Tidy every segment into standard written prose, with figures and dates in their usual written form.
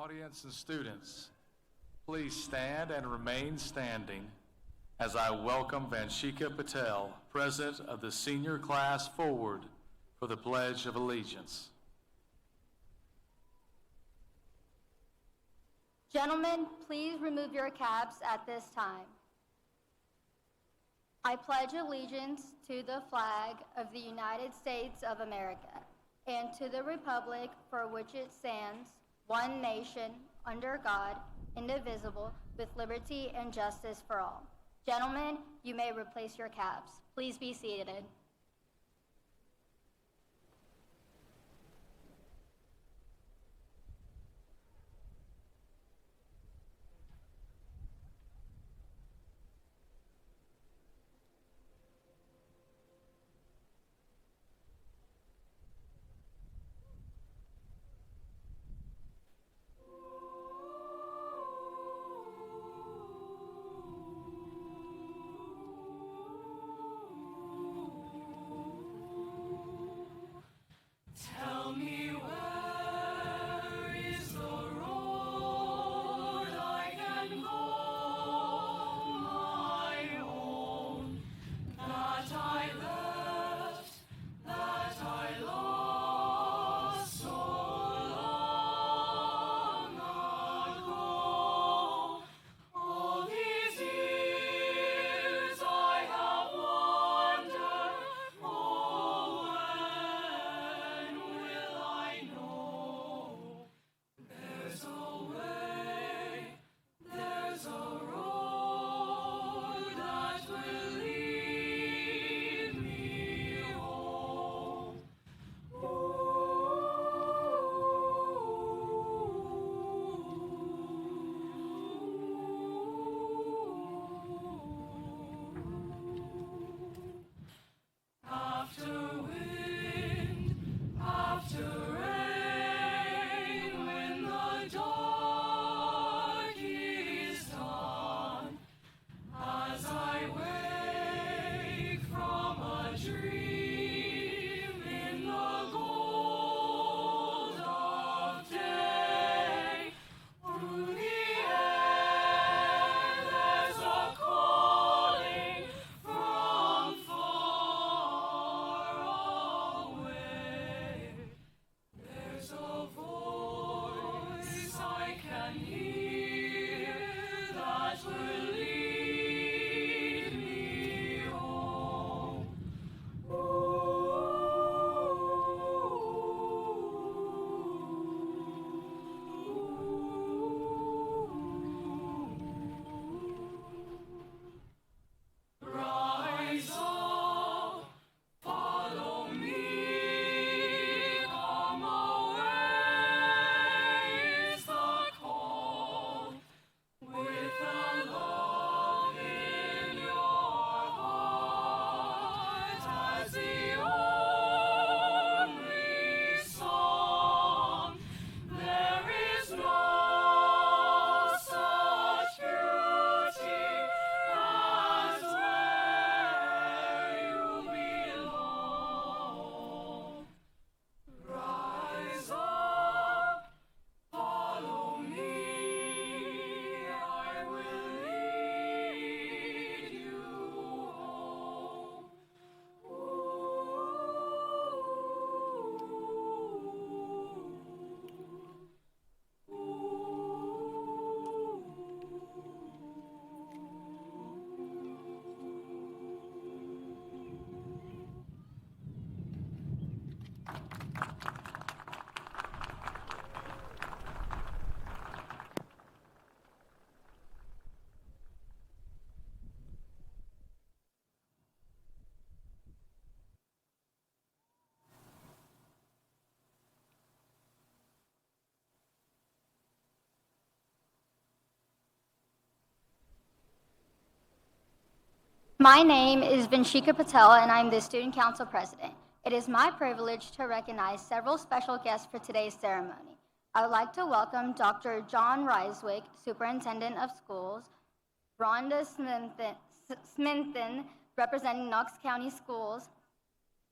Audience and students, please stand and remain standing as I welcome Vanshika Patel, President of the Senior Class, forward for the Pledge of Allegiance. Gentlemen, please remove your caps at this time. I pledge allegiance to the flag of the United States of America and to the republic for which it stands, one nation, under God, indivisible, with liberty and justice for all. Gentlemen, you may replace your caps. Please be seated. Tell me where is the road I can call my own, that I left, that I lost so long ago. All these years I have wandered, oh, when will I know? There's a way, there's a road that will lead me home. After wind, after rain, when the dark is done, as I wake from a dream in the gold of day, through the air there's a calling from far away. There's a voice I can hear that will lead me home. Rise up, follow me, come away is the call. With a love in your heart as the only song, there is no such beauty as where you belong. Rise up, follow me, I will lead you home. My name is Vanshika Patel, and I'm the Student Council President. It is my privilege to recognize several special guests for today's ceremony. I would like to welcome Dr. John Reiswick, Superintendent of Schools, Rhonda Smithen, representing Knox County Schools,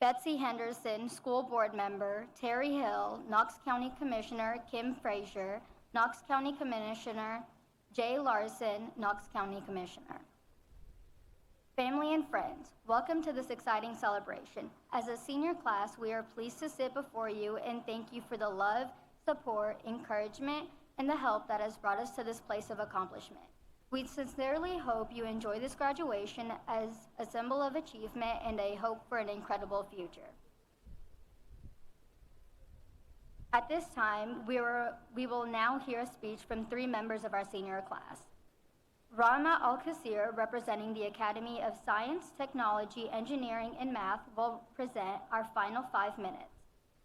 Betsy Henderson, School Board Member, Terry Hill, Knox County Commissioner Kim Frazier, Knox County Commissioner Jay Larson, Knox County Commissioner. Family and friends, welcome to this exciting celebration. As a senior class, we are pleased to sit before you and thank you for the love, support, encouragement, and the help that has brought us to this place of accomplishment. We sincerely hope you enjoy this graduation as a symbol of achievement and a hope for an incredible future. At this time, we will now hear a speech from 3 members of our senior class. Rama Al-Qasir, representing the Academy of Science, Technology, Engineering, and Math, will present our final 5 minutes,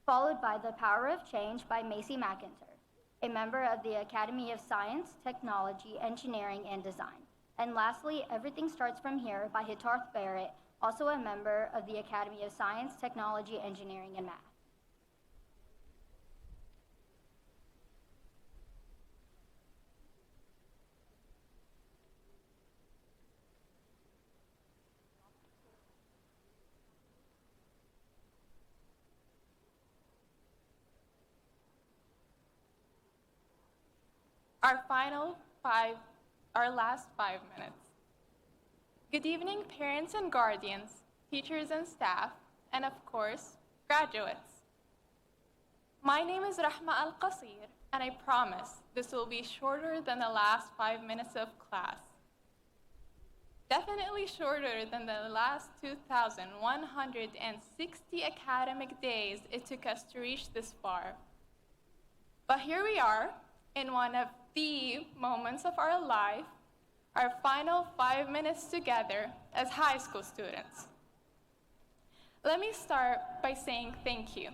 followed by The Power of Change by Macy McIntyre, a member of the Academy of Science, Technology, Engineering, and Design. And lastly, Everything Starts From Here by Hitarth Barrett, also a member of the Academy of Science, Technology, Engineering, and Math. Our last 5 minutes. Good evening, parents and guardians, teachers and staff, and of course, graduates. My name is Rahma Al-Qasir, and I promise this will be shorter than the last 5 minutes of class. Definitely shorter than the last 2,160 academic days it took us to reach this far. But here we are, in one of the moments of our life, our final 5 minutes together as high school students. Let me start by saying thank you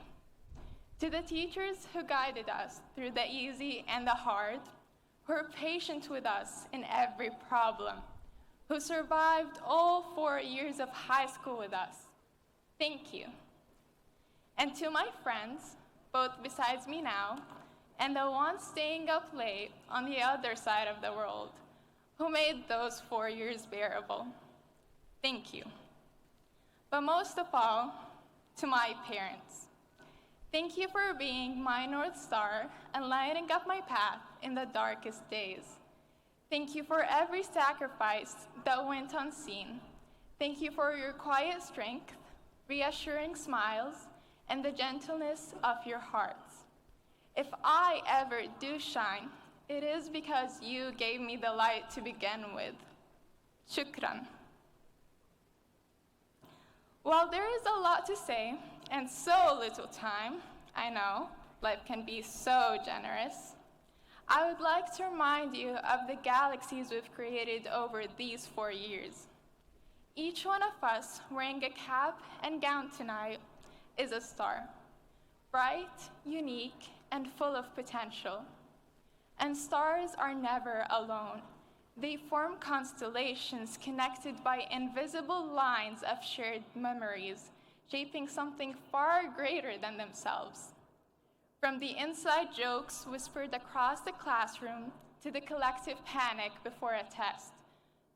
to the teachers who guided us through the easy and the hard, who were patient with us in every problem, who survived all 4 years of high school with us. Thank you. And to my friends, both besides me now, and the ones staying up late on the other side of the world, who made those 4 years bearable. Thank you. But most of all, to my parents. Thank you for being my North Star and lighting up my path in the darkest days. Thank you for every sacrifice that went unseen. Thank you for your quiet strength, reassuring smiles, and the gentleness of your hearts. If I ever do shine, it is because you gave me the light to begin with. Shukran. While there is a lot to say and so little time, I know, life can be so generous, I would like to remind you of the galaxies we've created over these 4 years. Each one of us wearing a cap and gown tonight is a star, bright, unique, and full of potential. And stars are never alone. They form constellations connected by invisible lines of shared memories, shaping something far greater than themselves. From the inside jokes whispered across the classroom to the collective panic before a test,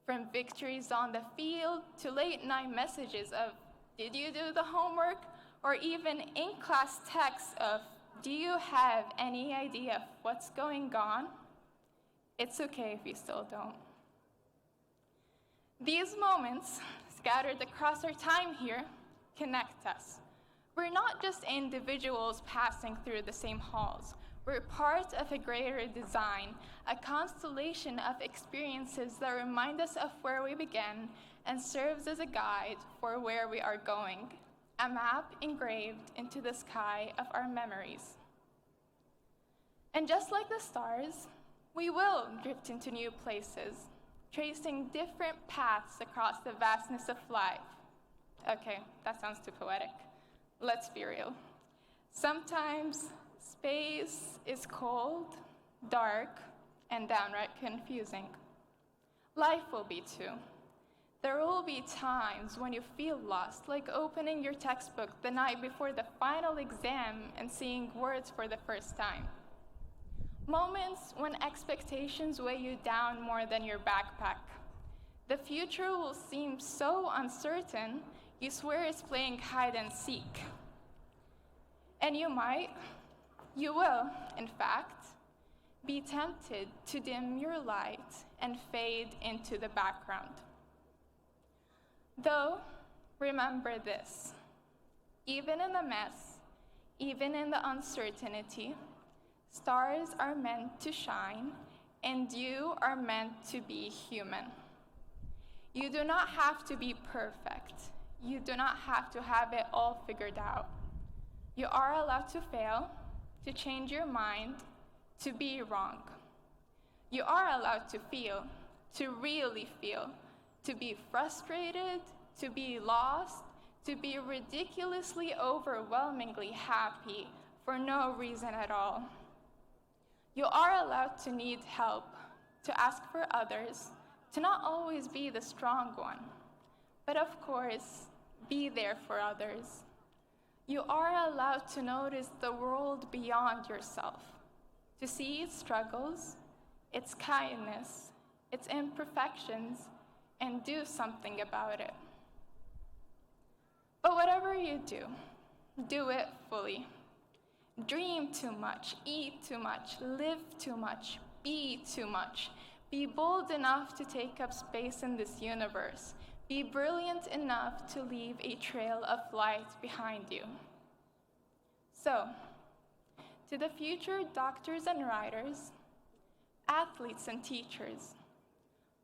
from victories on the field to late-night messages of, "Did you do the homework?" or even in-class texts of, "Do you have any idea what's going on?" It's okay if you still don't. These moments, scattered across our time here, connect us. We're not just individuals passing through the same halls. We're part of a greater design, a constellation of experiences that remind us of where we began and serves as a guide for where we are going, a map engraved into the sky of our memories. And just like the stars, we will drift into new places, tracing different paths across the vastness of life. Okay, that sounds too poetic. Let's be real. Sometimes space is cold, dark, and downright confusing. Life will be too. There will be times when you feel lost, like opening your textbook the night before the final exam and seeing words for the first time. Moments when expectations weigh you down more than your backpack. The future will seem so uncertain, you swear it's playing hide and seek. And you will, in fact, be tempted to dim your light and fade into the background. Though, remember this, even in the mess, even in the uncertainty, stars are meant to shine, and you are meant to be human. You do not have to be perfect. You do not have to have it all figured out. You are allowed to fail, to change your mind, to be wrong. You are allowed to feel, to really feel, to be frustrated, to be lost, to be ridiculously, overwhelmingly happy for no reason at all. You are allowed to need help, to ask for others, to not always be the strong one, but of course, be there for others. You are allowed to notice the world beyond yourself, to see its struggles, its kindness, its imperfections, and do something about it. But whatever you do it fully. Dream too much, eat too much, live too much, be too much. Be bold enough to take up space in this universe. Be brilliant enough to leave a trail of light behind you. So, to the future doctors and writers, athletes and teachers,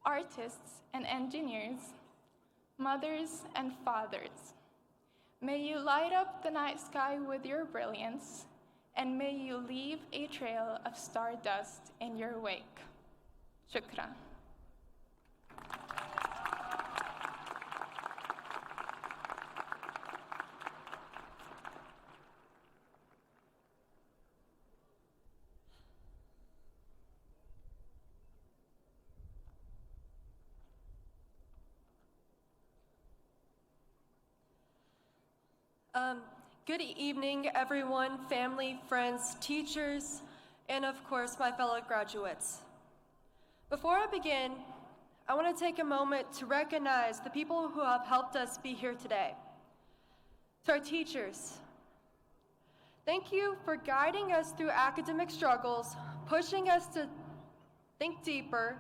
artists and engineers, mothers and fathers, may you light up the night sky with your brilliance, and may you leave a trail of stardust in your wake. Shukran. Good evening, everyone, family, friends, teachers, and of course, my fellow graduates. Before I begin, I want to take a moment to recognize the people who have helped us be here today. To our teachers, thank you for guiding us through academic struggles, pushing us to think deeper,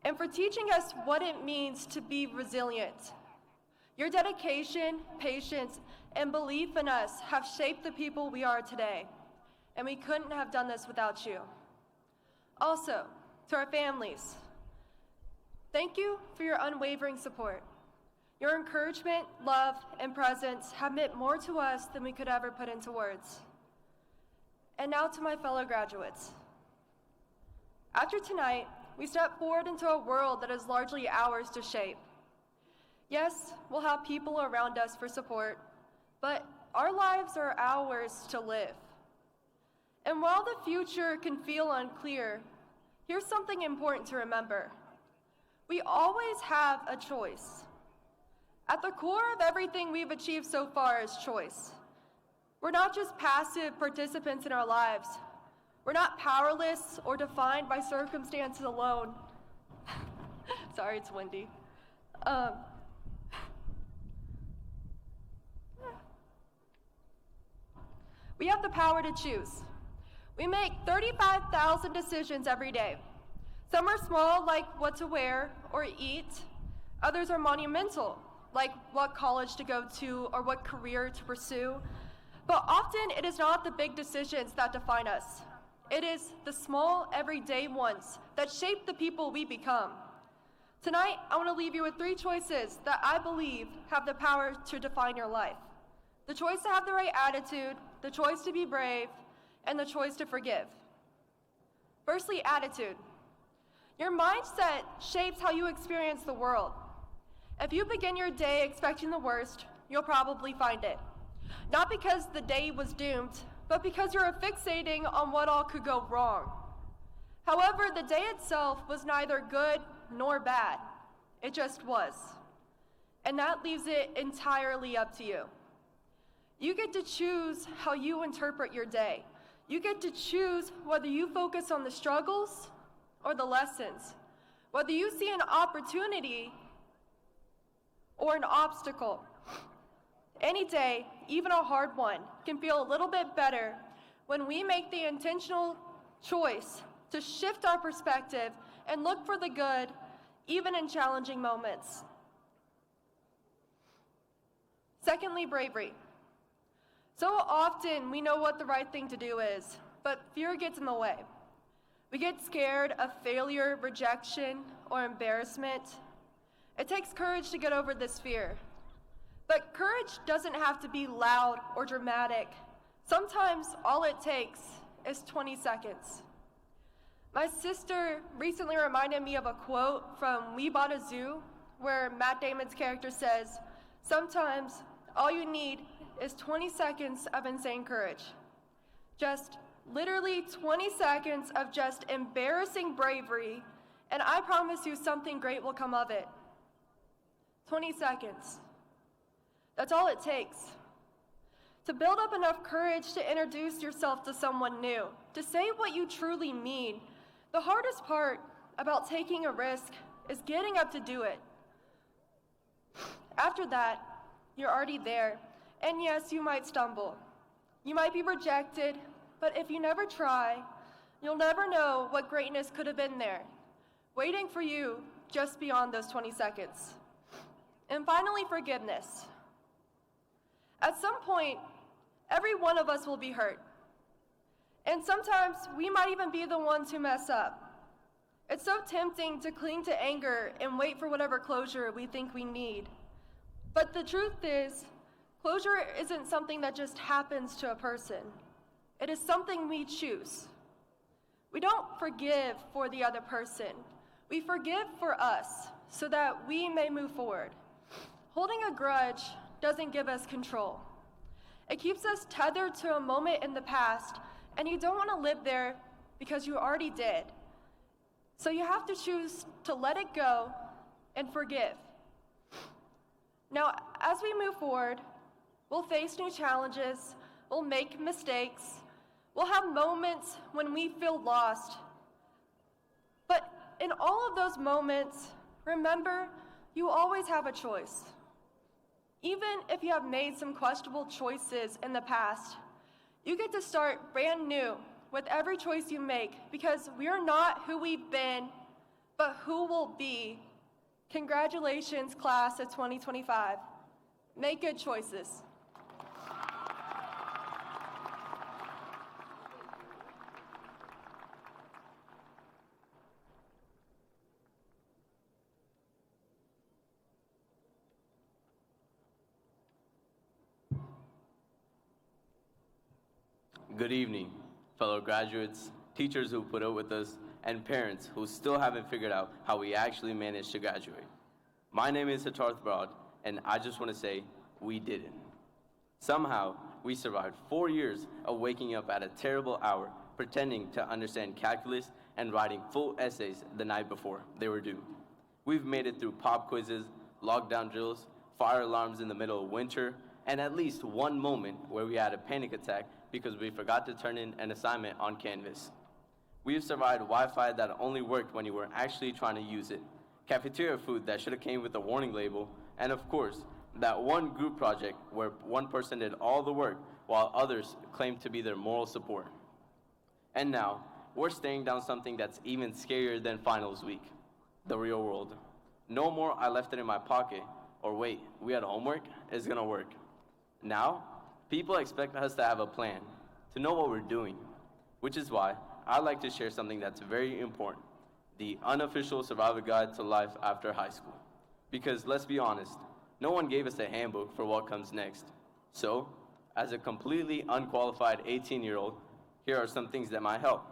and for teaching us what it means to be resilient. Your dedication, patience, and belief in us have shaped the people we are today, and we couldn't have done this without you. Also, to our families, thank you for your unwavering support. Your encouragement, love, and presence have meant more to us than we could ever put into words. And now to my fellow graduates. After tonight, we step forward into a world that is largely ours to shape. Yes, we'll have people around us for support, but our lives are ours to live. And while the future can feel unclear, here's something important to remember. We always have a choice. At the core of everything we've achieved so far is choice. We're not just passive participants in our lives. We're not powerless or defined by circumstances alone. Sorry, it's windy. We have the power to choose. We make 35,000 decisions every day. Some are small, like what to wear or eat. Others are monumental, like what college to go to or what career to pursue. But often it is not the big decisions that define us. It is the small, everyday ones that shape the people we become. Tonight, I want to leave you with 3 choices that I believe have the power to define your life. The choice to have the right attitude, the choice to be brave, and the choice to forgive. Firstly, attitude. Your mindset shapes how you experience the world. If you begin your day expecting the worst, you'll probably find it. Not because the day was doomed, but because you're fixating on what all could go wrong. However, the day itself was neither good nor bad. It just was. And that leaves it entirely up to you. You get to choose how you interpret your day. You get to choose whether you focus on the struggles or the lessons, whether you see an opportunity or an obstacle. Any day, even a hard one, can feel a little bit better when we make the intentional choice to shift our perspective and look for the good, even in challenging moments. Secondly, bravery. So often we know what the right thing to do is, but fear gets in the way. We get scared of failure, rejection, or embarrassment. It takes courage to get over this fear. But courage doesn't have to be loud or dramatic. Sometimes all it takes is 20 seconds. My sister recently reminded me of a quote from We Bought a Zoo, where Matt Damon's character says, "Sometimes all you need is 20 seconds of insane courage." Just literally 20 seconds of just embarrassing bravery, and I promise you something great will come of it. 20 seconds. That's all it takes. To build up enough courage to introduce yourself to someone new, to say what you truly mean. The hardest part about taking a risk is getting up to do it. After that, you're already there, and yes, you might stumble. You might be rejected, but if you never try, you'll never know what greatness could have been there, waiting for you just beyond those 20 seconds. And finally, forgiveness. At some point, every one of us will be hurt. And sometimes we might even be the ones who mess up. It's so tempting to cling to anger and wait for whatever closure we think we need. But the truth is, closure isn't something that just happens to a person. It is something we choose. We don't forgive for the other person. We forgive for us so that we may move forward. Holding a grudge doesn't give us control. It keeps us tethered to a moment in the past, and you don't want to live there because you already did. So you have to choose to let it go and forgive. Now, as we move forward, we'll face new challenges, we'll make mistakes, we'll have moments when we feel lost. But in all of those moments, remember, you always have a choice. Even if you have made some questionable choices in the past, you get to start brand new with every choice you make, because we are not who we've been, but who we'll be. Congratulations, class of 2025. Make good choices. Good evening, fellow graduates, teachers who put up with us, and parents who still haven't figured out how we actually managed to graduate. My name is Siddharth Broad, and I just want to say, we did it. Somehow, we survived 4 years of waking up at a terrible hour, pretending to understand calculus and writing full essays the night before they were due. We've made it through pop quizzes, lockdown drills, fire alarms in the middle of winter, and at least one moment where we had a panic attack because we forgot to turn in an assignment on Canvas. We've survived Wi-Fi that only worked when you were actually trying to use it, cafeteria food that should have came with a warning label, and of course, that one group project where one person did all the work while others claimed to be their moral support. And now, we're staring down something that's even scarier than finals week, the real world. No more I left it in my pocket, or wait, we had homework, is gonna work. Now, people expect us to have a plan, to know what we're doing, which is why I'd like to share something that's very important, the unofficial survival guide to life after high school. Because let's be honest, no one gave us a handbook for what comes next. So, as a completely unqualified 18-year-old, here are some things that might help.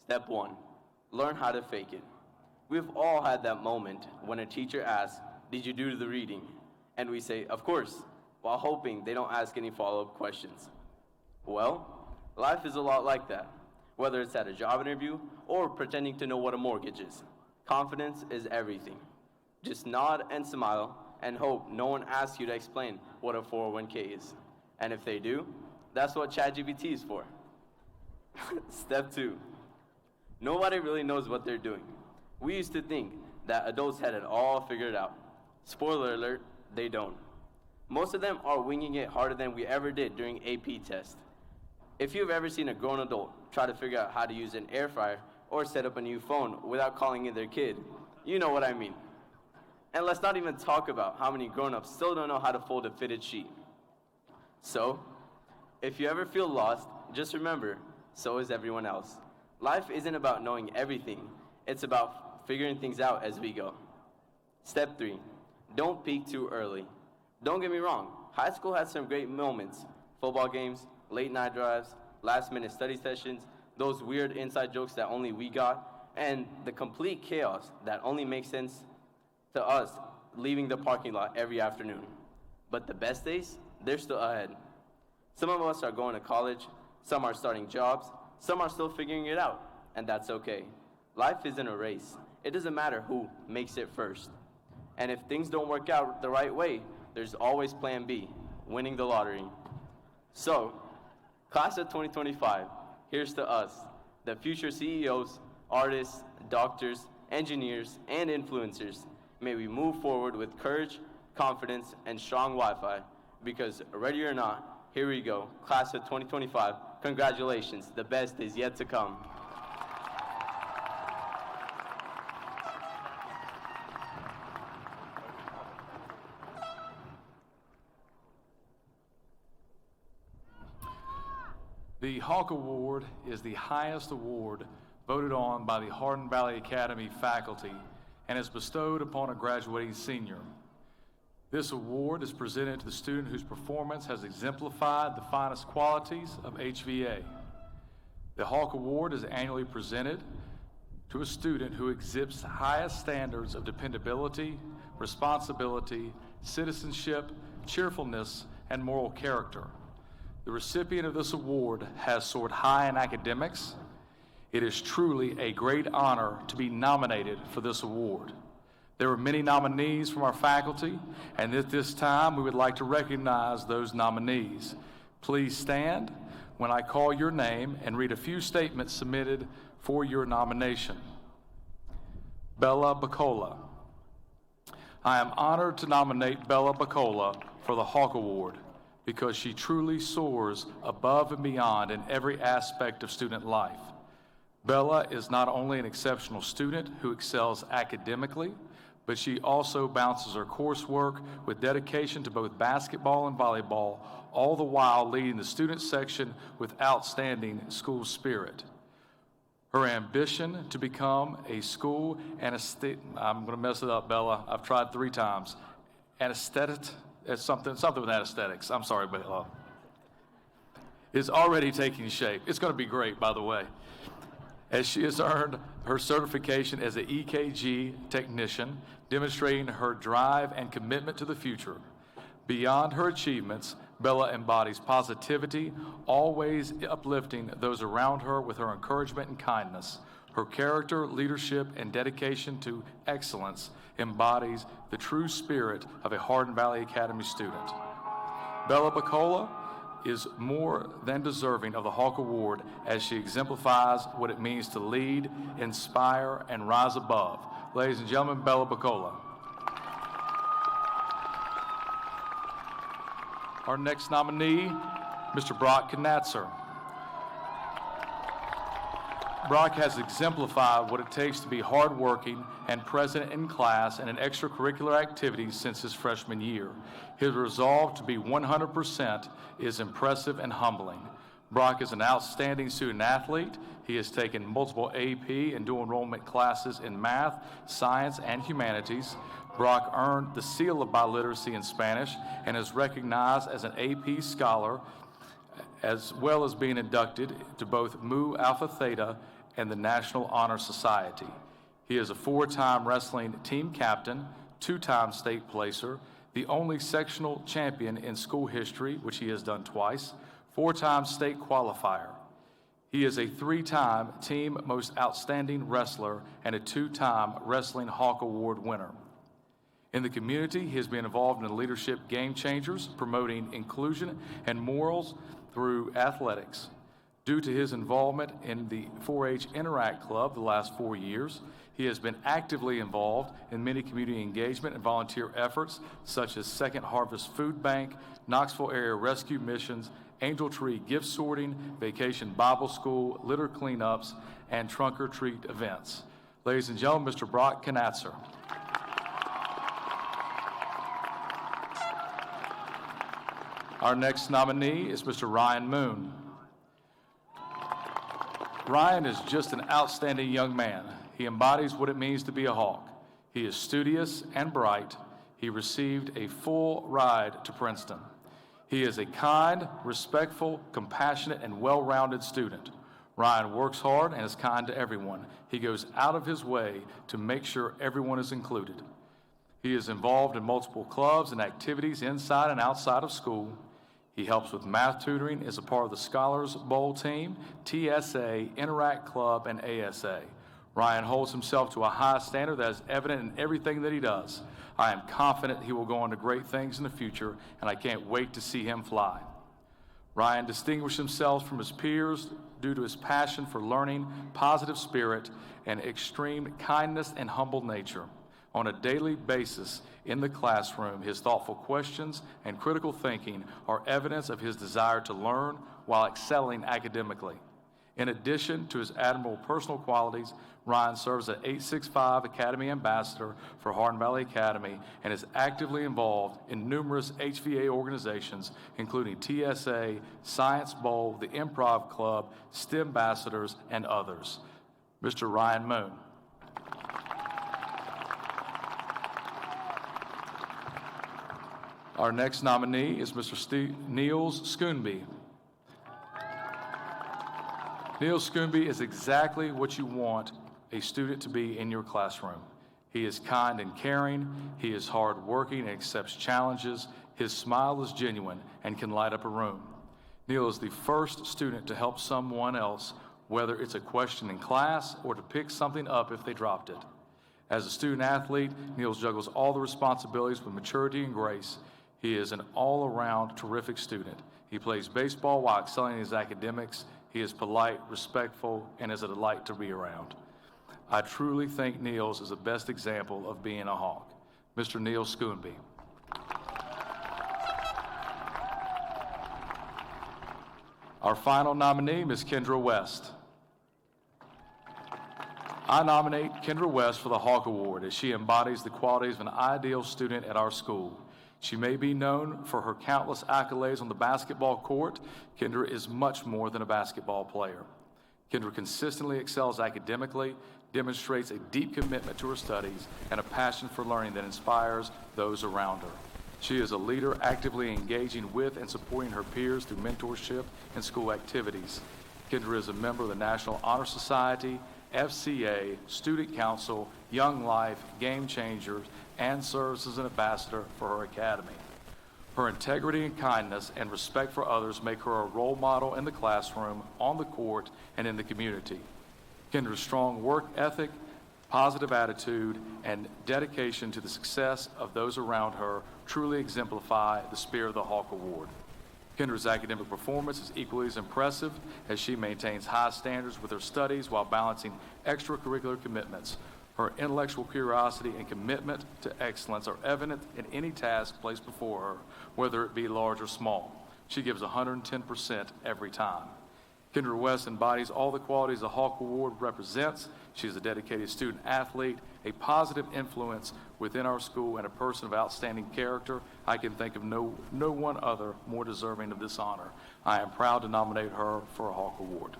Step 1, learn how to fake it. We've all had that moment when a teacher asks, "Did you do the reading?" And we say, "Of course," while hoping they don't ask any follow-up questions. Well, life is a lot like that, whether it's at a job interview or pretending to know what a mortgage is. Confidence is everything. Just nod and smile and hope no one asks you to explain what a 401k is. And if they do, that's what ChatGPT is for. Step 2, nobody really knows what they're doing. We used to think that adults had it all figured out. Spoiler alert, they don't. Most of them are winging it harder than we ever did during AP test. If you've ever seen a grown adult try to figure out how to use an air fryer or set up a new phone without calling in their kid. You know what I mean. And let's not even talk about how many grown-ups still don't know how to fold a fitted sheet. So, if you ever feel lost, just remember, so is everyone else. Life isn't about knowing everything. It's about figuring things out as we go. Step 3, don't peak too early. Don't get me wrong, high school had some great moments. Football games, late night drives, last-minute study sessions, those weird inside jokes that only we got, and the complete chaos that only makes sense to us leaving the parking lot every afternoon. But the best days, they're still ahead. Some of us are going to college, some are starting jobs, some are still figuring it out, and that's okay. Life isn't a race. It doesn't matter who makes it first. And if things don't work out the right way, there's always plan B, winning the lottery. So, class of 2025, here's to us, the future CEOs, artists, doctors, engineers, and influencers. May we move forward with courage, confidence, and strong Wi-Fi, because ready or not, here we go, class of 2025. Congratulations, the best is yet to come. The Hawk Award is the highest award voted on by the Hardin Valley Academy faculty and is bestowed upon a graduating senior. This award is presented to the student whose performance has exemplified the finest qualities of HVA. The Hawk Award is annually presented to a student who exhibits the highest standards of dependability, responsibility, citizenship, cheerfulness, and moral character. The recipient of this award has soared high in academics. It is truly a great honor to be nominated for this award. There were many nominees from our faculty, and at this time we would like to recognize those nominees. Please stand when I call your name and read a few statements submitted for your nomination. Bella Bacola. I am honored to nominate Bella Bacola for the Hawk Award because she truly soars above and beyond in every aspect of student life. Bella is not only an exceptional student who excels academically, but she also balances her coursework with dedication to both basketball and volleyball, all the while leading the student section with outstanding school spirit. Her ambition to become a school anesthetic, I'm going to mess it up, Bella. I've tried 3 times. Anesthetic, it's something with anesthetics. I'm sorry, Bella. Is already taking shape. It's going to be great, by the way, as she has earned her certification as an EKG technician, demonstrating her drive and commitment to the future. Beyond her achievements, Bella embodies positivity, always uplifting those around her with her encouragement and kindness. Her character, leadership, and dedication to excellence embodies the true spirit of a Hardin Valley Academy student. Bella Bacola is more than deserving of the Hawk Award as she exemplifies what it means to lead, inspire, and rise above. Ladies and gentlemen, Bella Bacola. Our next nominee, Mr. Brock Knatzer. Brock has exemplified what it takes to be hardworking and present in class and in extracurricular activities since his freshman year. His resolve to be 100% is impressive and humbling. Brock is an outstanding student athlete. He has taken multiple AP and dual enrollment classes in math, science, and humanities. Brock earned the seal of biliteracy in Spanish and is recognized as an AP scholar, as well as being inducted to both Mu Alpha Theta and the National Honor Society. He is a 4-time wrestling team captain, 2-time state placer, the only sectional champion in school history, which he has done twice, 4-time state qualifier. He is a 3-time Team Most Outstanding Wrestler and a 2-time Wrestling Hawk Award winner. In the community, he has been involved in leadership game changers, promoting inclusion and morals through athletics. Due to his involvement in the 4-H Interact Club the last 4 years, he has been actively involved in many community engagement and volunteer efforts such as Second Harvest Food Bank, Knoxville Area Rescue Missions, Angel Tree Gift Sorting, Vacation Bible School, litter cleanups, and trunk or treat events. Ladies and gentlemen, Mr. Brock Knatzer. Our next nominee is Mr. Ryan Moon. Ryan is just an outstanding young man. He embodies what it means to be a Hawk. He is studious and bright. He received a full ride to Princeton. He is a kind, respectful, compassionate, and well-rounded student. Ryan works hard and is kind to everyone. He goes out of his way to make sure everyone is included. He is involved in multiple clubs and activities inside and outside of school. He helps with math tutoring, is a part of the Scholars Bowl team, TSA, Interact Club, and ASA. Ryan holds himself to a high standard that is evident in everything that he does. I am confident he will go on to great things in the future, and I can't wait to see him fly. Ryan distinguished himself from his peers due to his passion for learning, positive spirit, and extreme kindness and humble nature. On a daily basis in the classroom, his thoughtful questions and critical thinking are evidence of his desire to learn while excelling academically. In addition to his admirable personal qualities, Ryan serves as 865 Academy Ambassador for Hardin Valley Academy and is actively involved in numerous HVA organizations, including TSA, Science Bowl, the Improv Club, STEM Ambassadors, and others. Mr. Ryan Moon. Our next nominee is Mr. Niels Schoonby. Niels Schoonby is exactly what you want a student to be in your classroom. He is kind and caring, he is hardworking and accepts challenges, his smile is genuine and can light up a room. Neil is the first student to help someone else, whether it's a question in class or to pick something up if they dropped it. As a student athlete, Neil juggles all the responsibilities with maturity and grace. He is an all-around terrific student. He plays baseball while excelling in his academics. He is polite, respectful, and is a delight to be around. I truly think Niels is the best example of being a Hawk. Mr. Neil Schoonby. Our final nominee, Ms. Kendra West. I nominate Kendra West for the Hawk Award as she embodies the qualities of an ideal student at our school. She may be known for her countless accolades on the basketball court. Kendra is much more than a basketball player. Kendra consistently excels academically, demonstrates a deep commitment to her studies, and a passion for learning that inspires those around her. She is a leader actively engaging with and supporting her peers through mentorship and school activities. Kendra is a member of the National Honor Society, FCA, Student Council, Young Life, Game Changers, and serves as an ambassador for her academy. Her integrity and kindness and respect for others make her a role model in the classroom, on the court, and in the community. Kendra's strong work ethic, positive attitude, and dedication to the success of those around her truly exemplify the spirit of the Hawk Award. Kendra's academic performance is equally as impressive as she maintains high standards with her studies while balancing extracurricular commitments. Her intellectual curiosity and commitment to excellence are evident in any task placed before her, whether it be large or small. She gives 110% every time. Kendra West embodies all the qualities the Hawk Award represents. She is a dedicated student athlete, a positive influence within our school, and a person of outstanding character. I can think of no one other more deserving of this honor. I am proud to nominate her for a Hawk Award.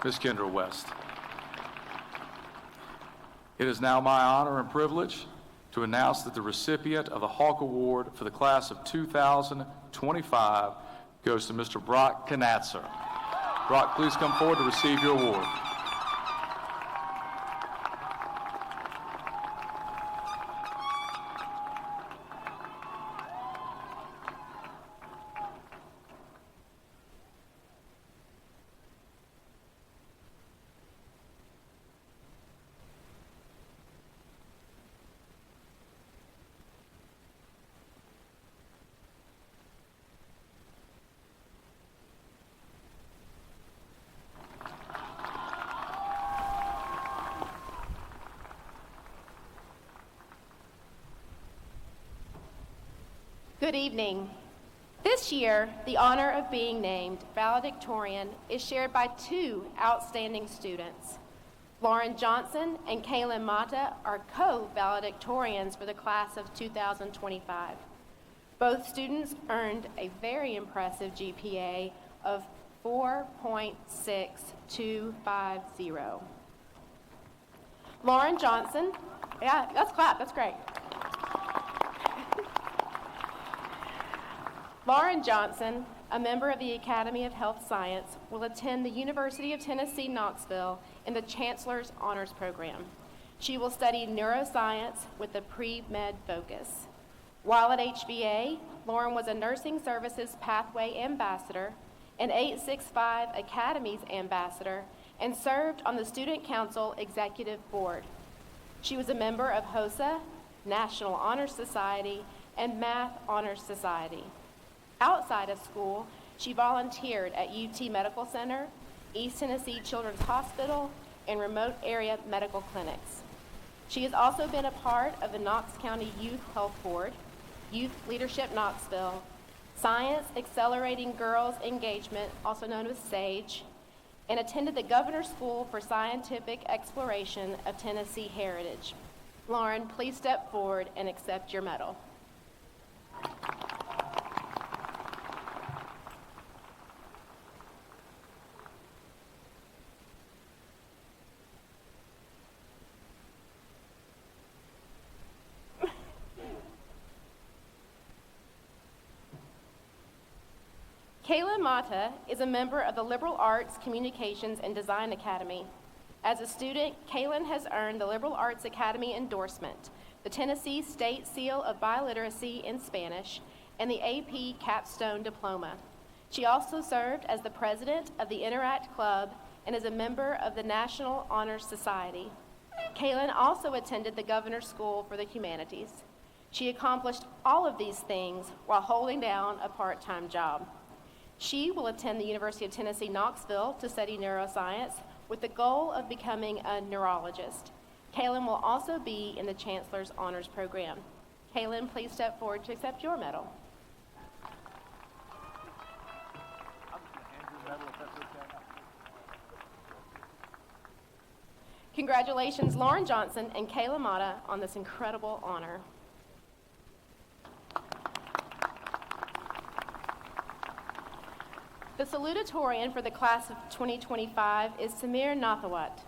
Ms. Kendra West. It is now my honor and privilege to announce that the recipient of the Hawk Award for the class of 2025 goes to Mr. Brock Knatzer. Brock, please come forward to receive your award. Good evening. This year, the honor of being named valedictorian is shared by two outstanding students. Lauren Johnson and Kaylin Mata are co-valedictorians for the class of 2025. Both students earned a very impressive GPA of 4.6250. Lauren Johnson, yeah, let's clap, that's great. Lauren Johnson, a member of the Academy of Health Science, will attend the University of Tennessee, Knoxville in the Chancellor's Honors Program. She will study neuroscience with a pre-med focus. While at HBA, Lauren was a Nursing Services Pathway Ambassador, an 865 Academies Ambassador, and served on the Student Council Executive Board. She was a member of HOSA, National Honor Society, and Math Honor Society. Outside of school, she volunteered at UT Medical Center, East Tennessee Children's Hospital, and remote area medical clinics. She has also been a part of the Knox County Youth Health Board, Youth Leadership Knoxville, Science Accelerating Girls Engagement, also known as SAGE, and attended the Governor's School for Scientific Exploration of Tennessee Heritage. Lauren, please step forward and accept your medal. Kayla Mata is a member of the Liberal Arts, Communications, and Design Academy. As a student, Kaylin has earned the Liberal Arts Academy endorsement, the Tennessee State Seal of Biliteracy in Spanish, and the AP Capstone Diploma. She also served as the president of the Interact Club and is a member of the National Honor Society. Kaylin also attended the Governor's School for the Humanities. She accomplished all of these things while holding down a part-time job. She will attend the University of Tennessee, Knoxville to study neuroscience with the goal of becoming a neurologist. Kaylin will also be in the Chancellor's Honors Program. Kaylin, please step forward to accept your medal. Congratulations, Lauren Johnson and Kayla Mata, on this incredible honor. The salutatorian for the class of 2025 is Samir Nathawat.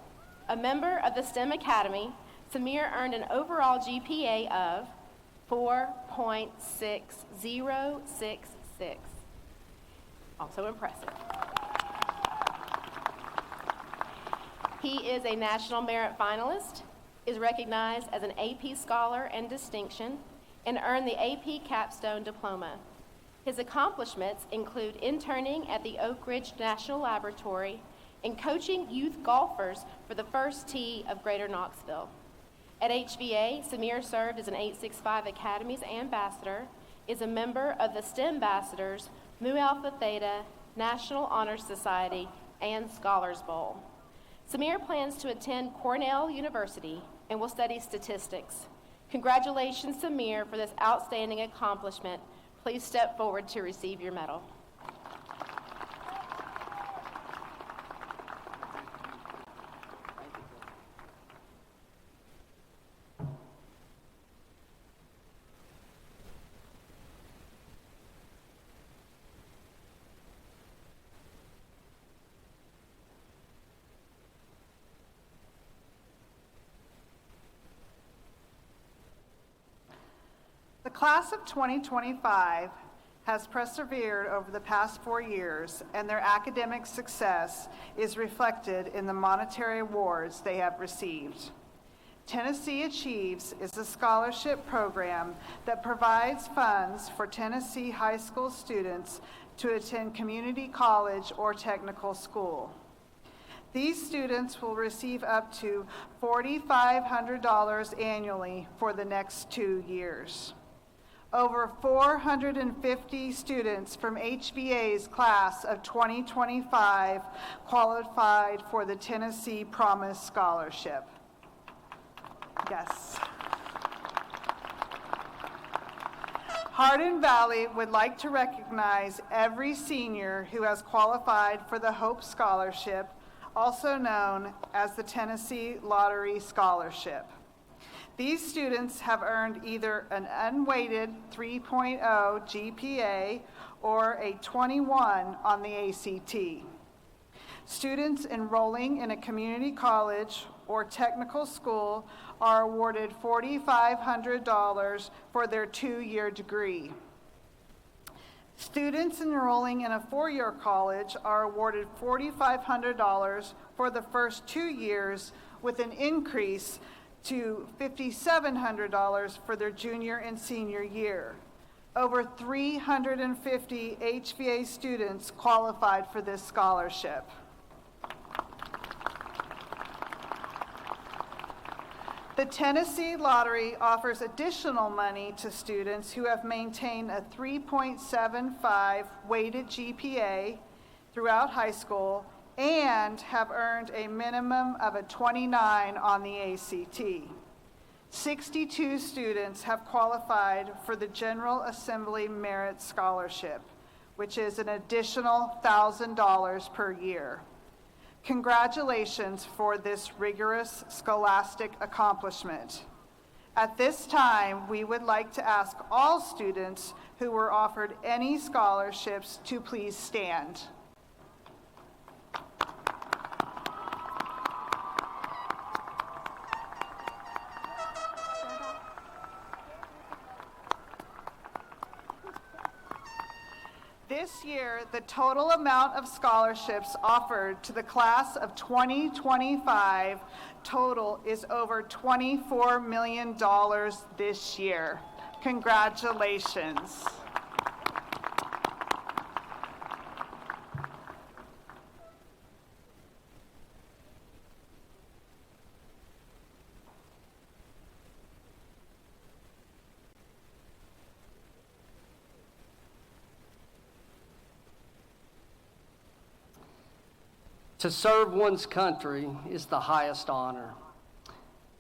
A member of the STEM Academy, Samir earned an overall GPA of 4.6066. Also impressive. He is a National Merit Finalist, is recognized as an AP Scholar and Distinction, and earned the AP Capstone Diploma. His accomplishments include interning at the Oak Ridge National Laboratory and coaching youth golfers for the First Tee of Greater Knoxville. At HVA, Samir served as an 865 Academies Ambassador, is a member of the STEM Ambassadors, Mu Alpha Theta, National Honor Society, and Scholars Bowl. Samir plans to attend Cornell University and will study statistics. Congratulations, Samir, for this outstanding accomplishment. Please step forward to receive your medal. The class of 2025 has persevered over the past 4 years, and their academic success is reflected in the monetary awards they have received. Tennessee Achieves is a scholarship program that provides funds for Tennessee high school students to attend community college or technical school. These students will receive up to $4,500 annually for the next 2 years. Over 450 students from HBA's class of 2025 qualified for the Tennessee Promise Scholarship. Yes. Hardin Valley would like to recognize every senior who has qualified for the Hope Scholarship, also known as the Tennessee Lottery Scholarship. These students have earned either an unweighted 3.0 GPA or a 21 on the ACT. Students enrolling in a community college or technical school are awarded $4,500 for their 2-year degree. Students enrolling in a 4-year college are awarded $4,500 for the first 2 years, with an increase to $5,700 for their junior and senior year. Over 350 HVA students qualified for this scholarship. The Tennessee Lottery offers additional money to students who have maintained a 3.75 weighted GPA throughout high school and have earned a minimum of a 29 on the ACT. 62 students have qualified for the General Assembly Merit Scholarship, which is an additional $1,000 per year. Congratulations for this rigorous scholastic accomplishment. At this time, we would like to ask all students who were offered any scholarships to please stand. This year, the total amount of scholarships offered to the class of 2025 total is over $24 million this year. Congratulations. To serve one's country is the highest honor.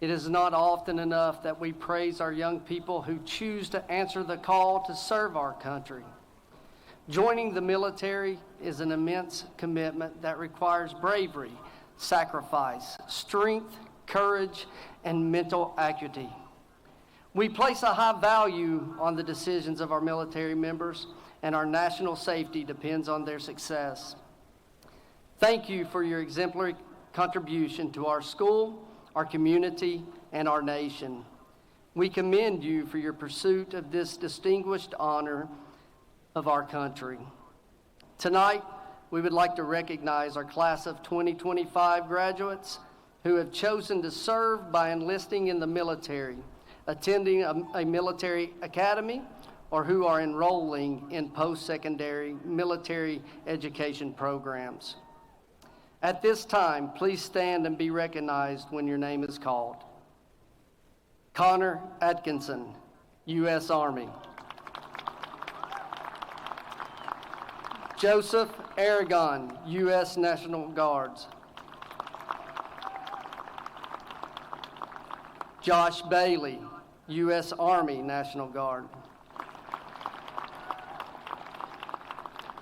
It is not often enough that we praise our young people who choose to answer the call to serve our country. Joining the military is an immense commitment that requires bravery, sacrifice, strength, courage, and mental acuity. We place a high value on the decisions of our military members, and our national safety depends on their success. Thank you for your exemplary contribution to our school, our community, and our nation. We commend you for your pursuit of this distinguished honor of our country. Tonight, we would like to recognize our class of 2025 graduates who have chosen to serve by enlisting in the military, attending a military academy, or who are enrolling in post-secondary military education programs. At this time, please stand and be recognized when your name is called. Connor Atkinson, U.S. Army. Joseph Aragon, U.S. National Guards. Josh Bailey, U.S. Army National Guard.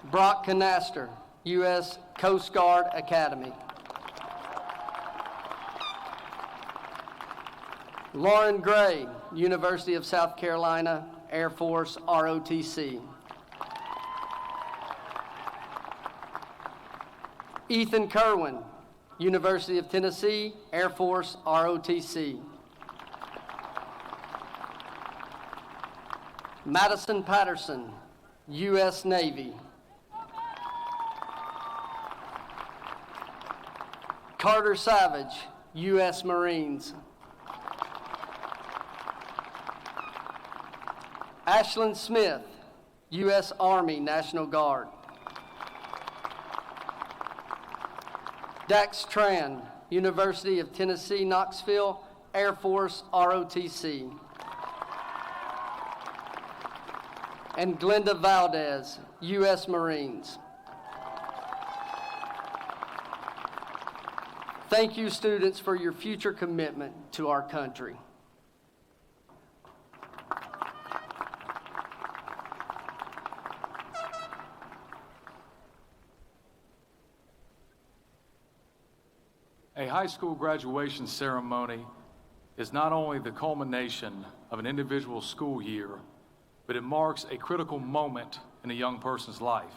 Brock Canaster, U.S. Coast Guard Academy. Lauren Gray, University of South Carolina Air Force ROTC. Ethan Kerwin, University of Tennessee Air Force ROTC. Madison Patterson, U.S. Navy. Carter Savage, U.S. Marines. Ashlyn Smith, U.S. Army National Guard. Dax Tran, University of Tennessee Knoxville Air Force ROTC. And Glenda Valdez, U.S. Marines. Thank you, students, for your future commitment to our country. high school graduation ceremony is not only the culmination of an individual school year, but it marks a critical moment in a young person's life.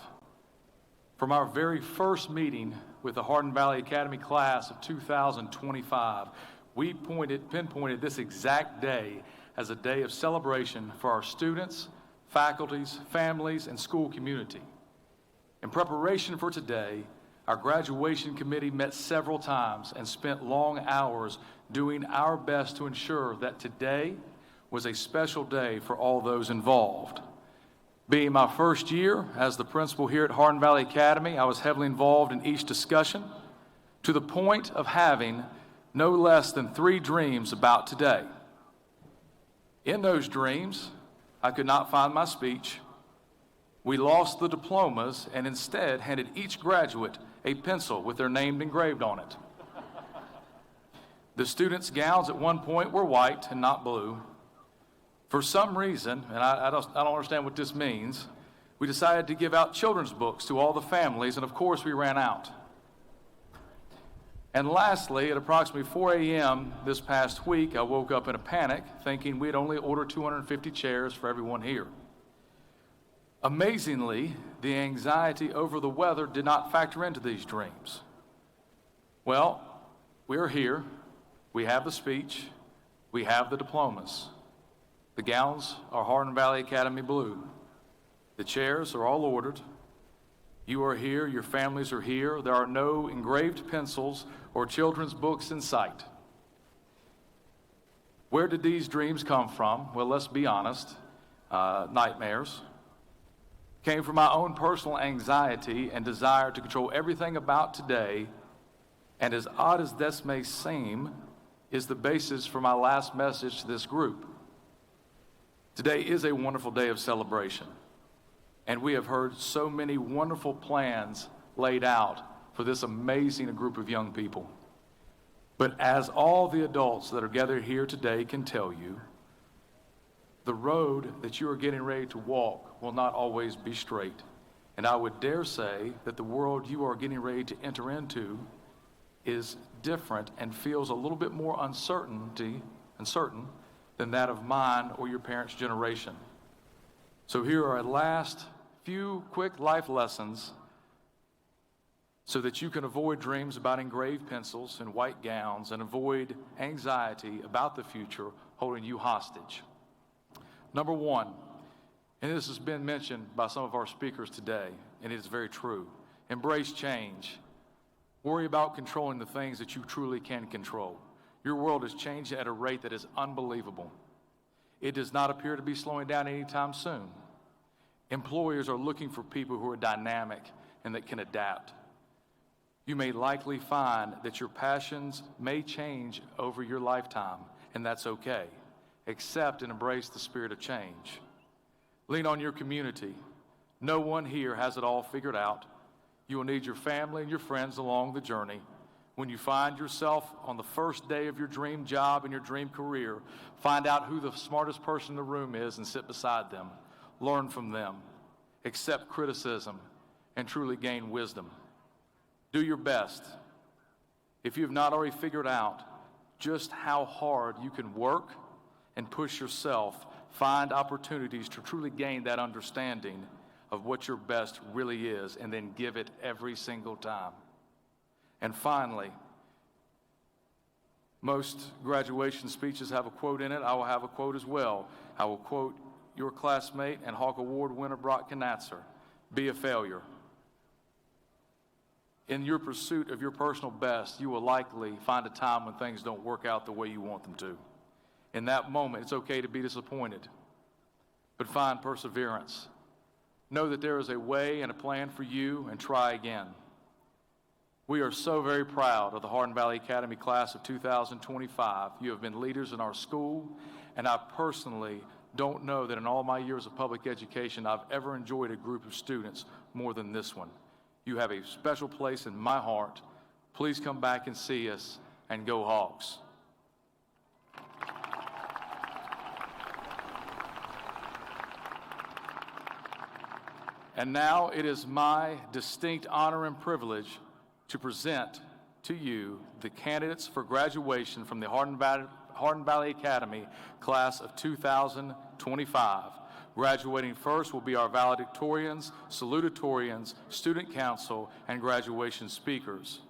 From our very first meeting with the Hardin Valley Academy class of 2025, we pinpointed this exact day as a day of celebration for our students, faculties, families, and school community. In preparation for today, our graduation committee met several times and spent long hours doing our best to ensure that today was a special day for all those involved. Being my first year as the principal here at Hardin Valley Academy, I was heavily involved in each discussion to the point of having no less than 3 dreams about today. In those dreams, I could not find my speech. We lost the diplomas and instead handed each graduate a pencil with their name engraved on it. The students' gowns at one point were white and not blue. For some reason, and I don't understand what this means, we decided to give out children's books to all the families, and of course we ran out. And lastly, at approximately 4 a.m. this past week, I woke up in a panic thinking we'd only ordered 250 chairs for everyone here. Amazingly, the anxiety over the weather did not factor into these dreams. Well, we're here. We have the speech. We have the diplomas. The gowns are Hardin Valley Academy blue. The chairs are all ordered. You are here. Your families are here. There are no engraved pencils or children's books in sight. Where did these dreams come from? Well, let's be honest. Nightmares. Came from my own personal anxiety and desire to control everything about today, and as odd as this may seem, is the basis for my last message to this group. Today is a wonderful day of celebration, and we have heard so many wonderful plans laid out for this amazing group of young people. But as all the adults that are gathered here today can tell you, the road that you are getting ready to walk will not always be straight. And I would dare say that the world you are getting ready to enter into is different and feels a little bit more uncertain than that of mine or your parents' generation. So here are our last few quick life lessons so that you can avoid dreams about engraved pencils and white gowns and avoid anxiety about the future holding you hostage. Number 1, and this has been mentioned by some of our speakers today, and it is very true. Embrace change. Worry about controlling the things that you truly can control. Your world is changing at a rate that is unbelievable. It does not appear to be slowing down anytime soon. Employers are looking for people who are dynamic and that can adapt. You may likely find that your passions may change over your lifetime, and that's okay. Accept and embrace the spirit of change. Lean on your community. No one here has it all figured out. You will need your family and your friends along the journey. When you find yourself on the first day of your dream job and your dream career, find out who the smartest person in the room is and sit beside them. Learn from them. Accept criticism and truly gain wisdom. Do your best. If you have not already figured out just how hard you can work and push yourself, find opportunities to truly gain that understanding of what your best really is, and then give it every single time. And finally, most graduation speeches have a quote in it. I will have a quote as well. I will quote your classmate and Hawk Award winner Brock Knatzer, "Be a failure." In your pursuit of your personal best, you will likely find a time when things don't work out the way you want them to. In that moment, it's okay to be disappointed, but find perseverance. Know that there is a way and a plan for you, and try again. We are so very proud of the Hardin Valley Academy class of 2025. You have been leaders in our school, and I personally don't know that in all my years of public education I've ever enjoyed a group of students more than this one. You have a special place in my heart. Please come back and see us, and go Hawks. And now it is my distinct honor and privilege to present to you the candidates for graduation from the Hardin Valley Academy class of 2025. Graduating first will be our valedictorians, salutatorians, student council, and graduation speakers.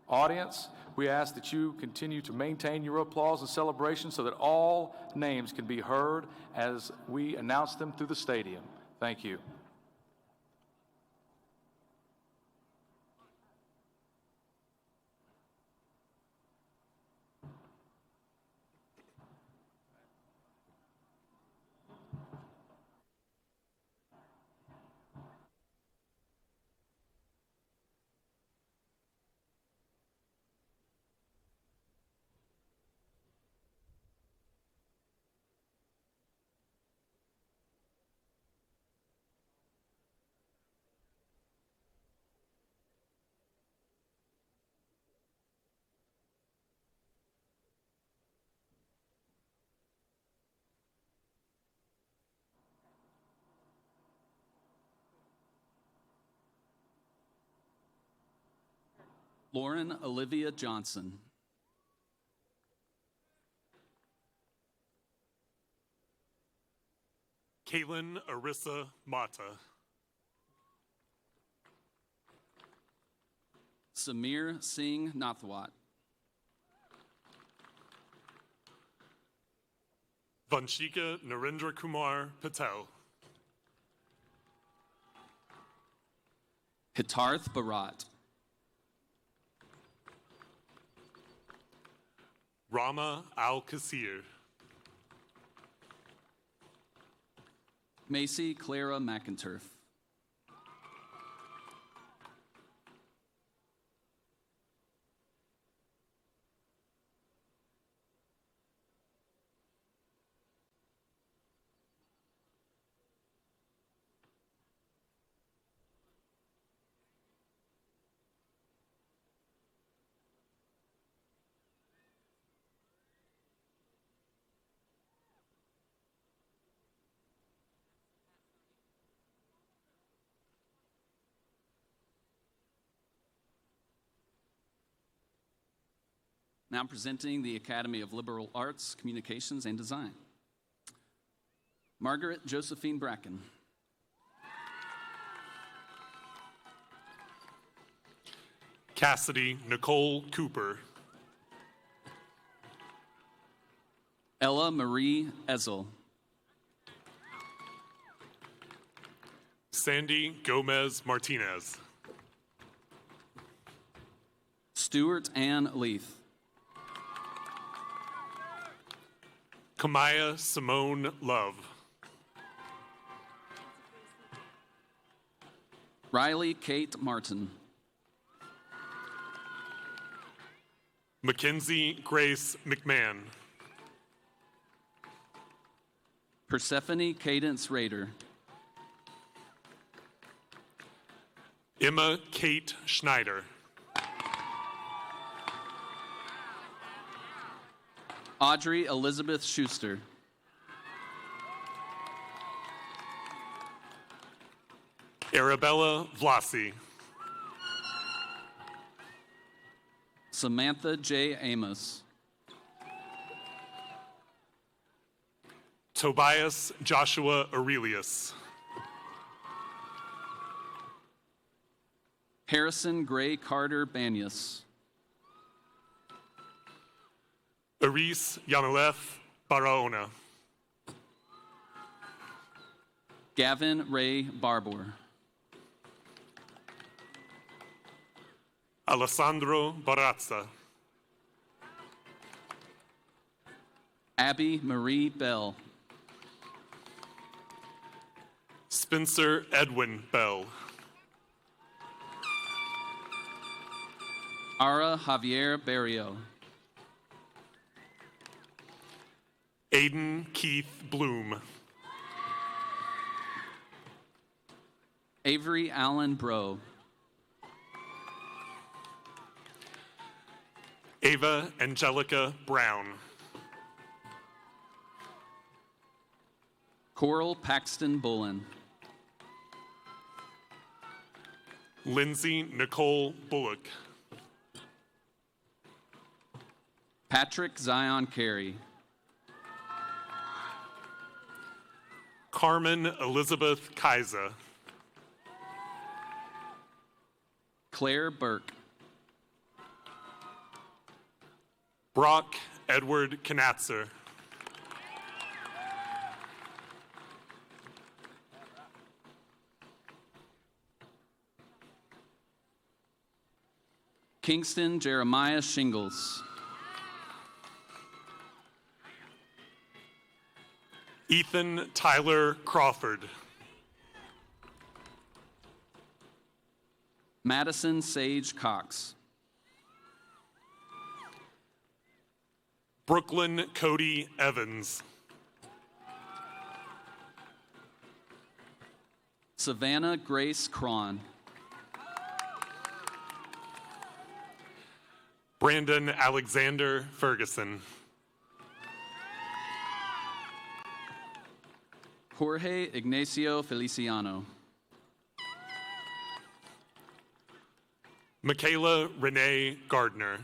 Audience, we ask that you continue to maintain your applause and celebration so that all names can be heard as we announce them through the stadium. Thank you. Lauren Olivia Johnson. Caitlin Arissa Mata. Samir Singh Nathwat. Vanshika Narendra Kumar Patel. Hitarth Bharat. Rama Al-Kasir. Macy Clara McInturf. Now presenting the Academy of Liberal Arts, Communications, and Design. Margaret Josephine Bracken. Cassidy Nicole Cooper. Ella Marie Ezel. Sandy Gomez Martinez. Stuart Ann Leith. Kamaya Simone Love. Riley Kate Martin. Mackenzie Grace McMahon. Persephone Cadence Rader. Emma Kate Schneider. Audrey Elizabeth Schuster. Arabella Vlasi. Samantha J. Amos. Tobias Joshua Aurelius. Harrison Gray Carter Banyas. Aris Yanalef Barahona. Gavin Ray Barbour. Alessandro Barazza. Abby Marie Bell. Spencer Edwin Bell. Ara Javier Barrio. Aiden Keith Bloom. Avery Allen Bro. Ava Angelica Brown. Coral Paxton Bullen. Lindsay Nicole Bullock. Patrick Zion Carey. Carmen Elizabeth Kaiser. Claire Burke. Brock Edward Knatzer. Kingston Jeremiah Shingles. Ethan Tyler Crawford. Madison Sage Cox. Brooklyn Cody Evans. Savannah Grace Cron. Brandon Alexander Ferguson. Jorge Ignacio Feliciano. Michaela Renee Gardner.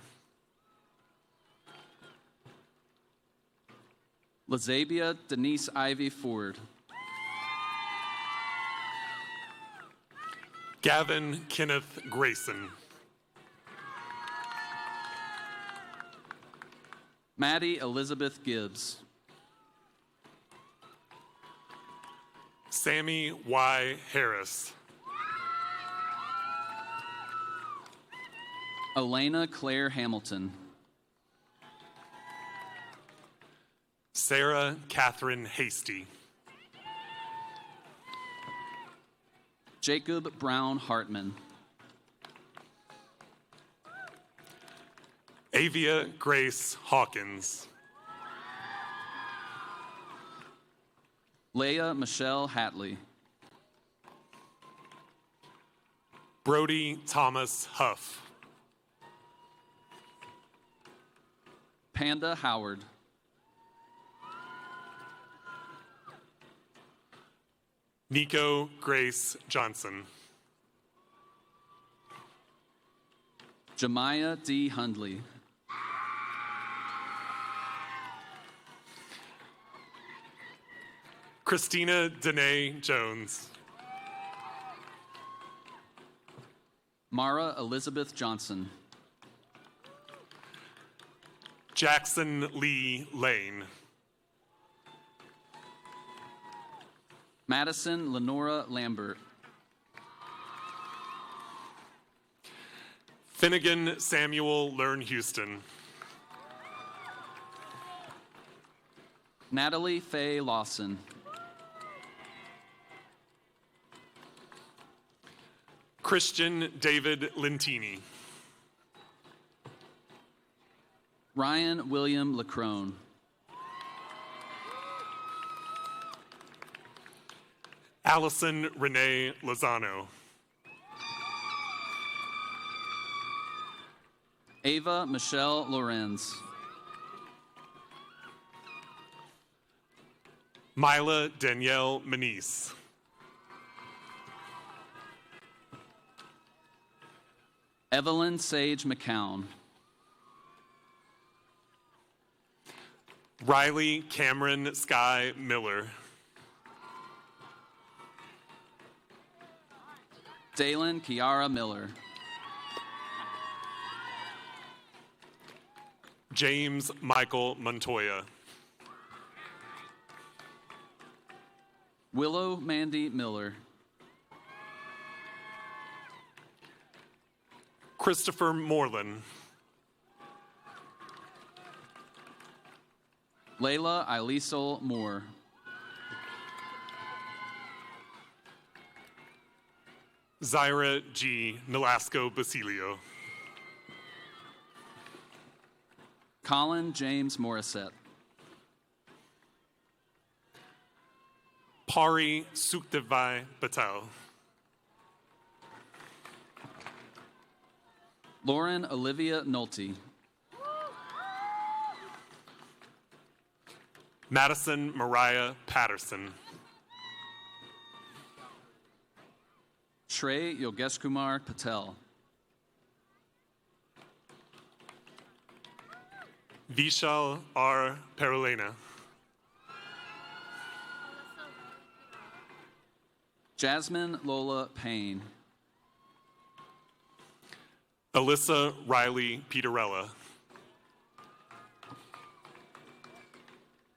Lazabia Denise Ivy Ford. Gavin Kenneth Grayson. Maddie Elizabeth Gibbs. Sammy Y. Harris. Elena Claire Hamilton. Sarah Catherine Hasty. Jacob Brown Hartman. Avia Grace Hawkins. Leah Michelle Hatley. Brody Thomas Huff. Panda Howard. Nico Grace Johnson. Jemiah D. Hundley. Christina Danae Jones. Mara Elizabeth Johnson. Jackson Lee Lane. Madison Lenora Lambert. Finnegan Samuel Learn Houston. Natalie Faye Lawson. Christian David Lentini. Ryan William Lacrone. Allison Renee Lozano. Ava Michelle Lorenz. Mila Danielle Manise. Evelyn Sage McCown. Riley Cameron Sky Miller. Dalen Kiara Miller. James Michael Montoya. Willow Mandy Miller. Christopher Moreland. Layla Ilisol Moore. Zyra G. Nolasco Basilio. Colin James Morissette. Pari Suktevai Patel. Lauren Olivia Nolte. Madison Mariah Patterson. Shrey Yogeskumar Patel. Vishal R. Perulena. Jasmine Lola Payne. Alyssa Riley Peterella.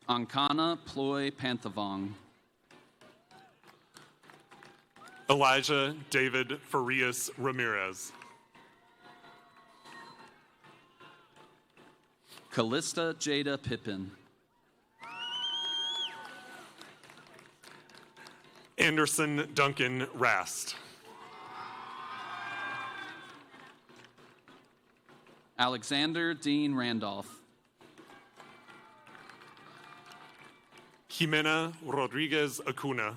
Ankana Ploy Panthavong. Elijah David Farias Ramirez. Callista Jada Pippin. Anderson Duncan Rast. Alexander Dean Randolph. Jimena Rodriguez Acuna.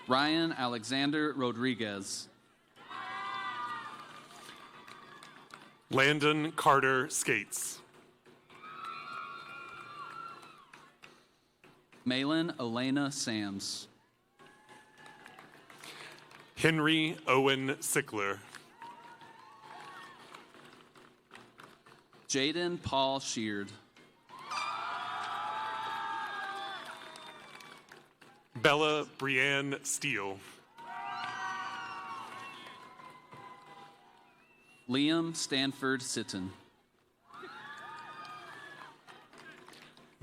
Ryan Alexander Rodriguez. Landon Carter Skates. Malin Elena Sams. Henry Owen Sickler. Jaden Paul Sheard. Bella Brianne Steele. Liam Stanford Sitton.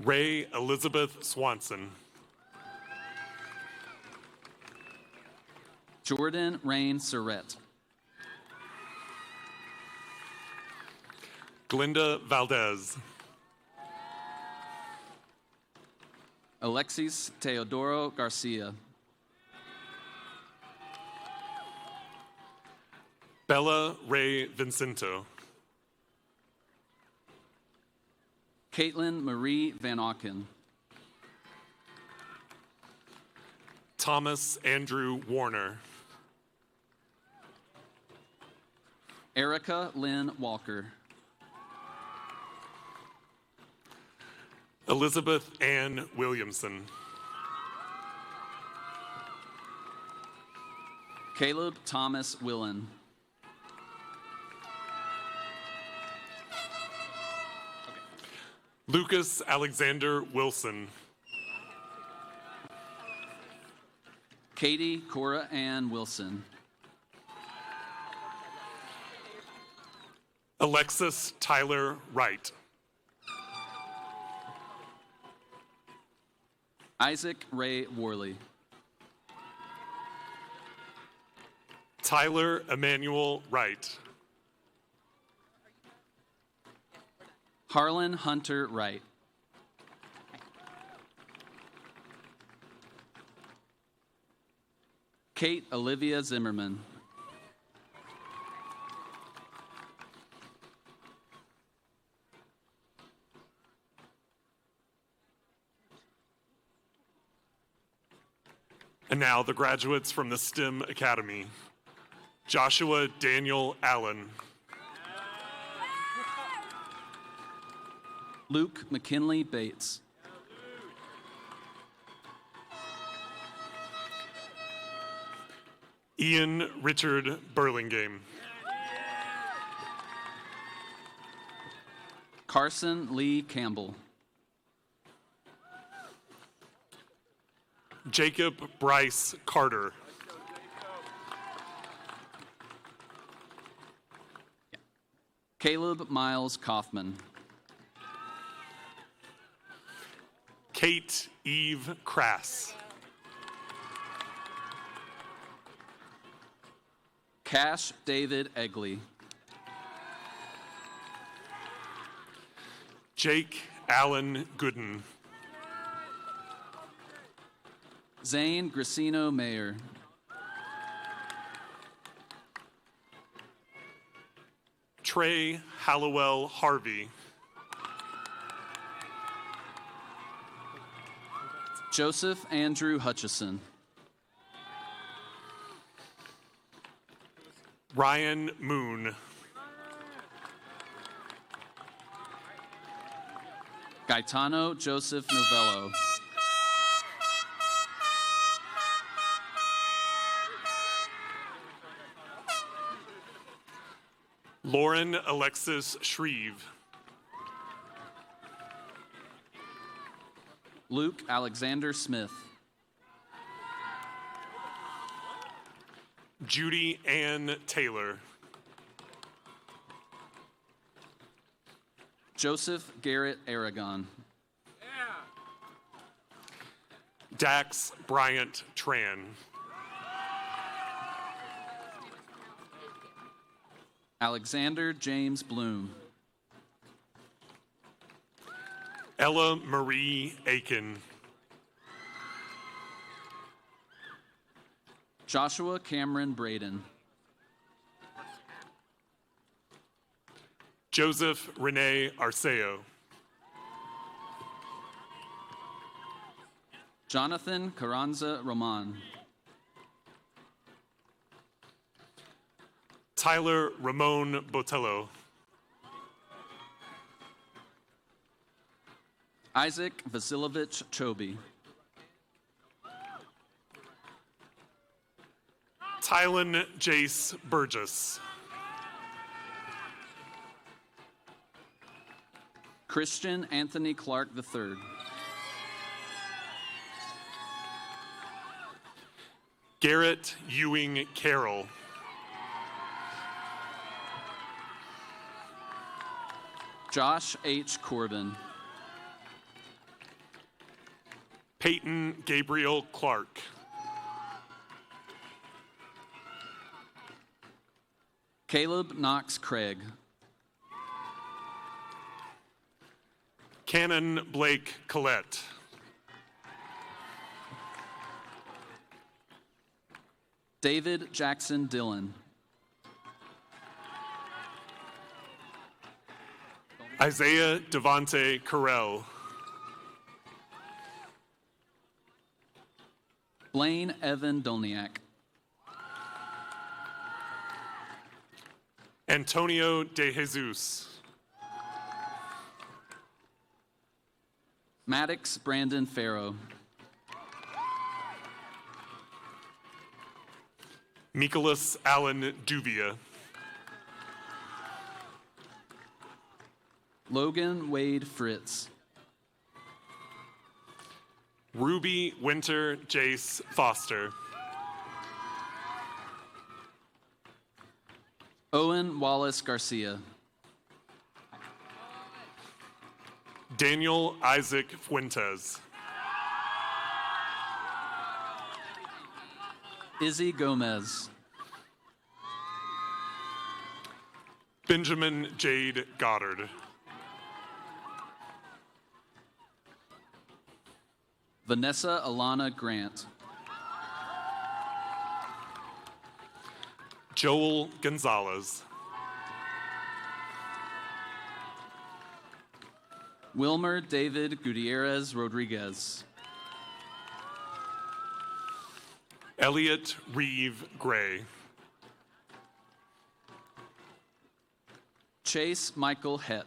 Ray Elizabeth Swanson. Jordan Rain Surrett. Glinda Valdez. Alexis Teodoro Garcia. Bella Ray Vincento. Caitlin Marie Van Auken. Thomas Andrew Warner. Erica Lynn Walker. Elizabeth Ann Williamson. Caleb Thomas Willen. Lucas Alexander Wilson. Katie Cora Ann Wilson. Alexis Tyler Wright. Isaac Ray Worley. Tyler Emmanuel Wright. Harlan Hunter Wright. Kate Olivia Zimmerman. And now the graduates from the STEM Academy. Joshua Daniel Allen. Luke McKinley Bates. Ian Richard Burlingame. Carson Lee Campbell. Jacob Bryce Carter. Caleb Miles Kaufman. Kate Eve Crass. Cash David Egley. Jake Allen Gooden. Zane Gracino Mayer. Trey Hallowell Harvey. Joseph Andrew Hutchison. Ryan Moon. Gaetano Joseph Novello. Lauren Alexis Shreve. Luke Alexander Smith. Judy Ann Taylor. Joseph Garrett Aragon. Dax Bryant Tran. Alexander James Bloom. Ella Marie Aiken. Joshua Cameron Braden. Joseph Renee Arceo. Jonathan Carranza Roman. Tyler Ramon Botello. Isaac Vasilovich Chobe. Tylen Jace Burgess. Christian Anthony Clark III. Garrett Ewing Carroll. Josh H. Corbin. Peyton Gabriel Clark. Caleb Knox Craig. Cannon Blake Collette. David Jackson Dillon. Isaiah Devonte Carell. Blaine Evan Dolniak. Antonio De Jesus. Maddox Brandon Farrow. Nicholas Allen Duvia. Logan Wade Fritz. Ruby Winter Jace Foster. Owen Wallace Garcia. Daniel Isaac Fuentes. Izzy Gomez. Benjamin Jade Goddard. Vanessa Alana Grant. Joel Gonzalez. Wilmer David Gutierrez Rodriguez. Elliot Reeve Gray. Chase Michael Hett.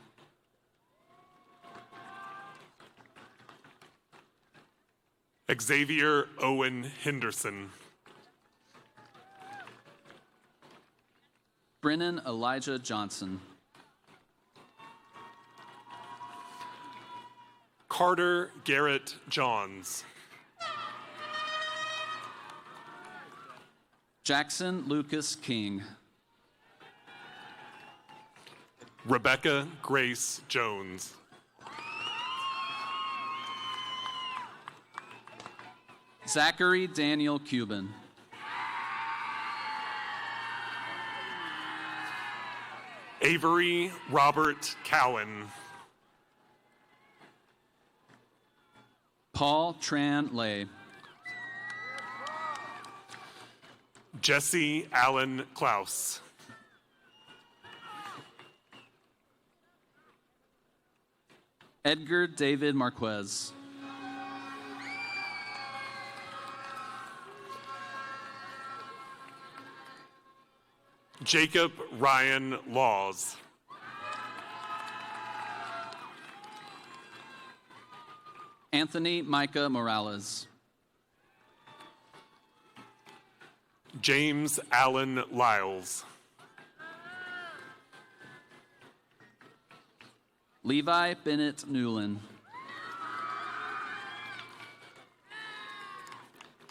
Xavier Owen Henderson. Brennan Elijah Johnson. Carter Garrett Johns. Jackson Lucas King. Rebecca Grace Jones. Zachary Daniel Cuban. Avery Robert Cowan. Paul Tran Lay. Jesse Allen Klaus. Edgar David Marquez. Jacob Ryan Laws. Anthony Micah Morales. James Allen Lyles. Levi Bennett Newland.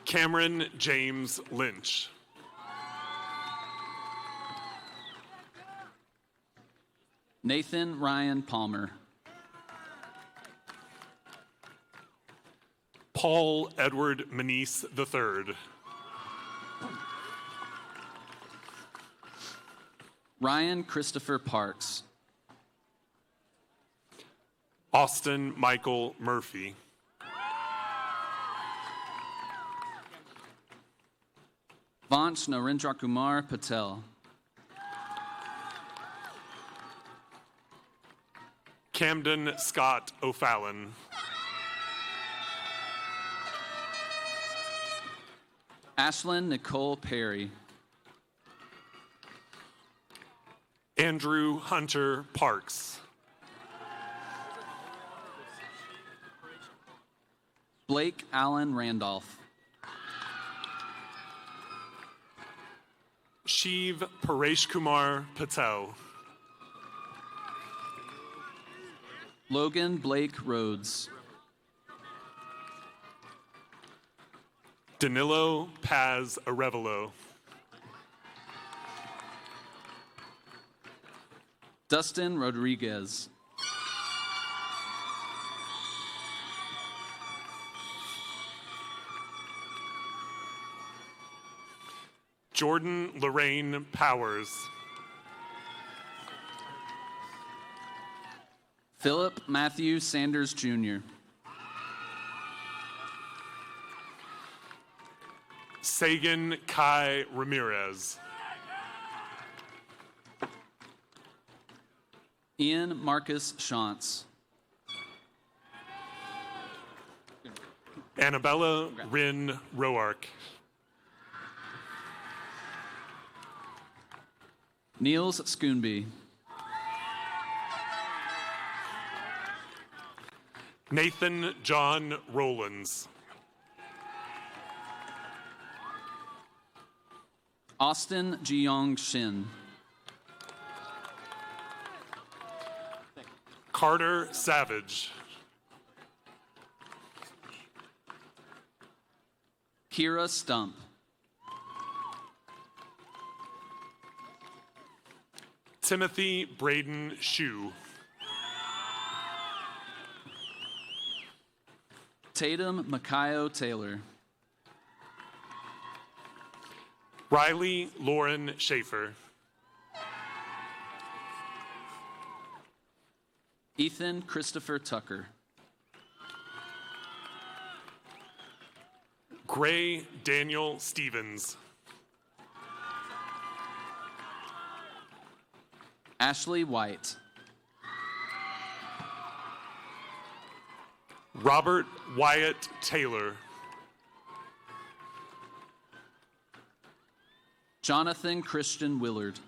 Cameron James Lynch. Nathan Ryan Palmer. Paul Edward Manise III. Ryan Christopher Parks. Austin Michael Murphy. Vansh Narendra Kumar Patel. Camden Scott O'Fallon. Ashlyn Nicole Perry. Andrew Hunter Parks. Blake Allen Randolph. Shiv Paresh Kumar Patel. Logan Blake Rhodes. Danilo Paz Arevalo. Dustin Rodriguez. Jordan Lorraine Powers. Philip Matthew Sanders Jr. Sagan Kai Ramirez. Ian Marcus Shantz. Annabella Rin Roark. Niels Schoonby. Nathan John Rowlands. Austin Jiyoung Shin. Carter Savage. Kira Stump. Timothy Braden Shue. Tatum Makayo Taylor. Riley Lauren Schaefer. Ethan Christopher Tucker. Gray Daniel Stevens. Ashley White. Robert Wyatt Taylor. Jonathan Christian Willard.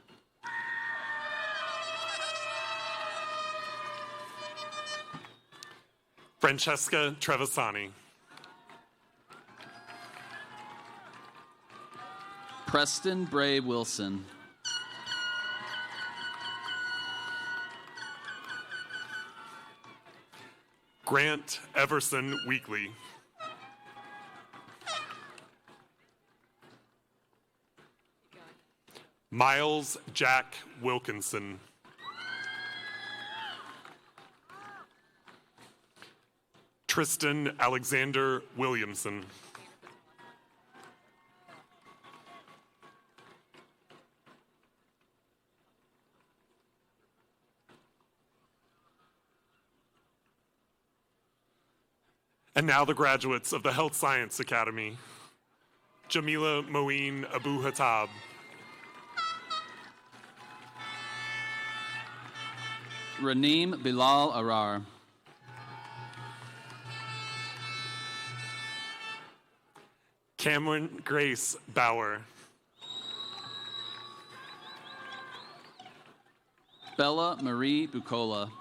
Francesca Trevisani. Preston Bray Wilson. Grant Everson Weekly. Miles Jack Wilkinson. Tristan Alexander Williamson. And now the graduates of the Health Science Academy. Jamila Moeen Abu Hatab. Raneem Bilal Arar. Cameron Grace Bauer. Bella Marie Bucola.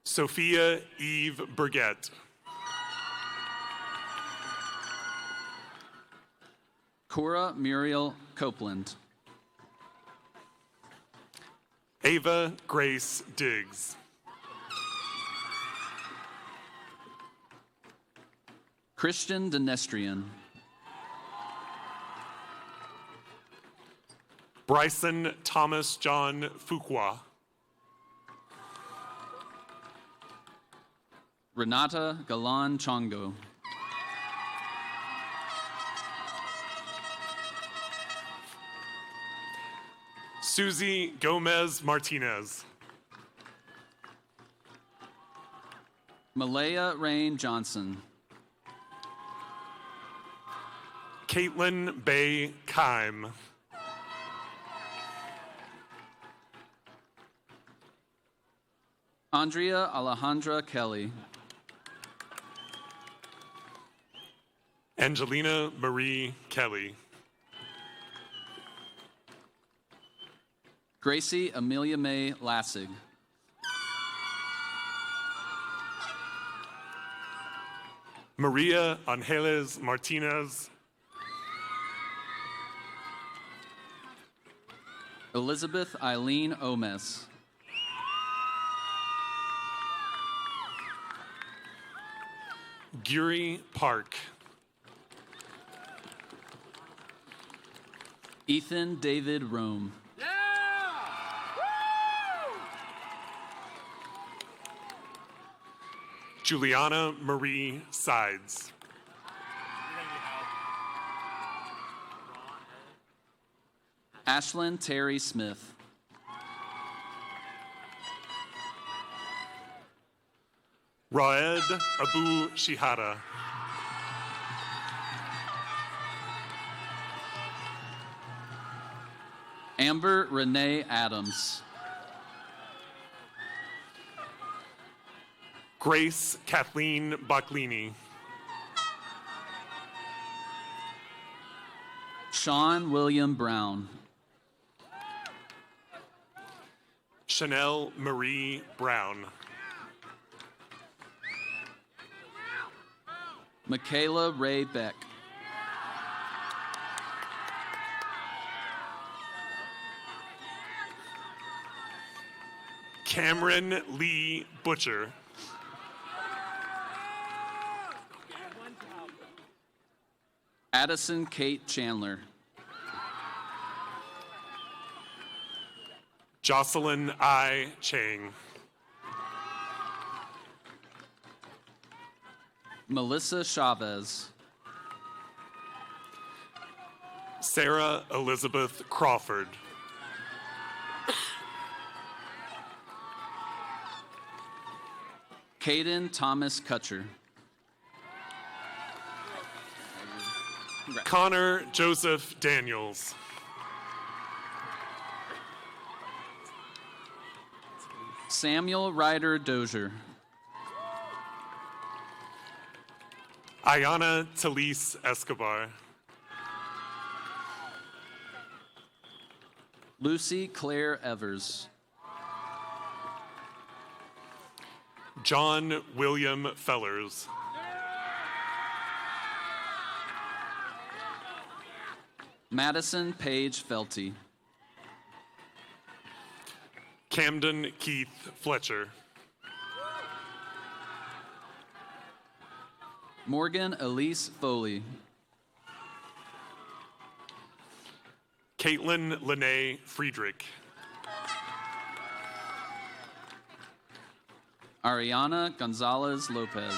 Sophia Eve Burgett. Cora Muriel Copeland. Ava Grace Diggs. Christian Denestrian. Bryson Thomas John Fuqua. Renata Galan Chongo. Susie Gomez Martinez. Malaya Rain Johnson. Caitlin Bay Kime. Andrea Alejandra Kelly. Angelina Marie Kelly. Gracie Amelia May Lassig. Maria Angeles Martinez. Elizabeth Eileen Omes. Guri Park. Ethan David Rome. Juliana Marie Sides. Ashlyn Terry Smith. Raed Abu Shihada. Amber Renee Adams. Grace Kathleen Baclini. Sean William Brown. Chanel Marie Brown. Michaela Ray Beck. Cameron Lee Butcher. Addison Kate Chandler. Jocelyn I. Chang. Melissa Chavez. Sarah Elizabeth Crawford. Caden Thomas Kutcher. Connor Joseph Daniels. Samuel Ryder Dozier. Ayana Talise Escobar. Lucy Claire Evers. John William Fellers. Madison Paige Felty. Camden Keith Fletcher. Morgan Elise Foley. Caitlin Lene Friedrich. Ariana Gonzalez Lopez.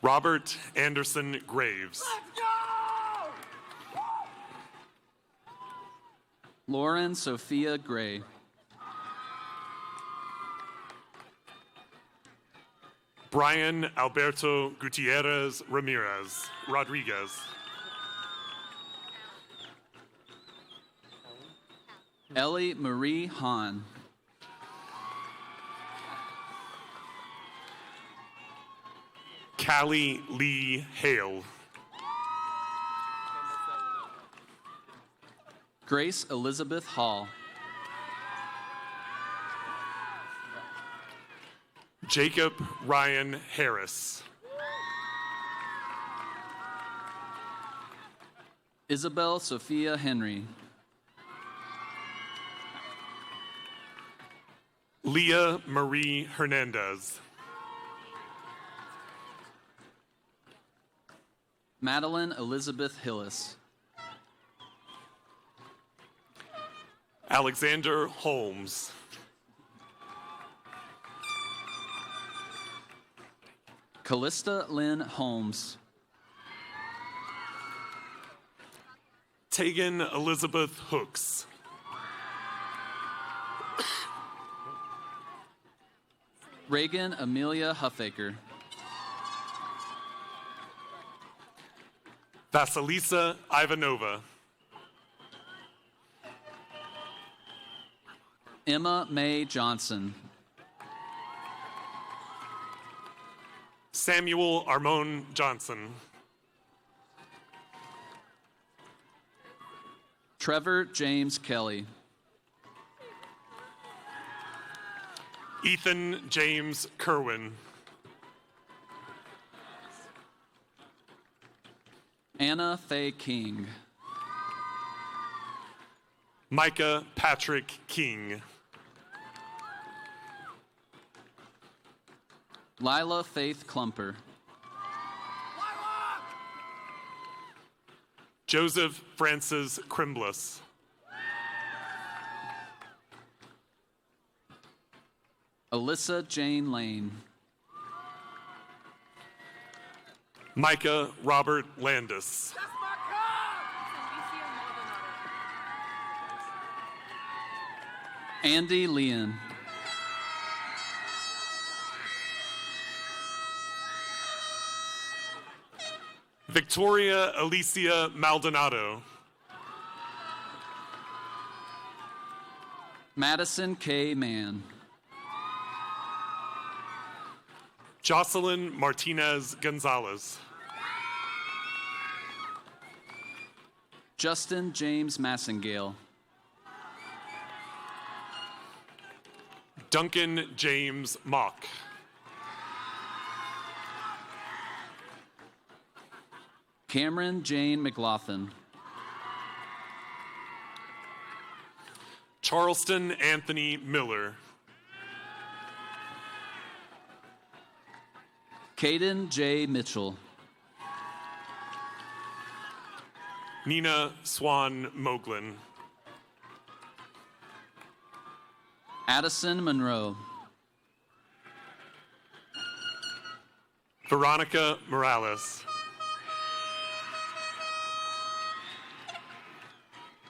Robert Anderson Graves. Lauren Sophia Gray. Brian Alberto Gutierrez Ramirez. Rodriguez. Ellie Marie Hahn. Callie Lee Hale. Grace Elizabeth Hall. Jacob Ryan Harris. Isabel Sophia Henry. Leah Marie Hernandez. Madeline Elizabeth Hillis. Alexander Holmes. Callista Lynn Holmes. Tegan Elizabeth Hooks. Reagan Amelia Huffaker. Vasilisa Ivanova. Emma Mae Johnson. Samuel Armon Johnson. Trevor James Kelly. Ethan James Kerwin. Anna Faye King. Micah Patrick King. Lila Faith Klumper. Joseph Francis Crimbless. Alyssa Jane Lane. Micah Robert Landis. Andy Leon. Victoria Alicia Maldonado. Madison K. Mann. Jocelyn Martinez Gonzalez. Justin James Massengale. Duncan James Mock. Cameron Jane McLaughlin. Charleston Anthony Miller. Caden J. Mitchell. Nina Swan Moglin. Addison Monroe. Veronica Morales.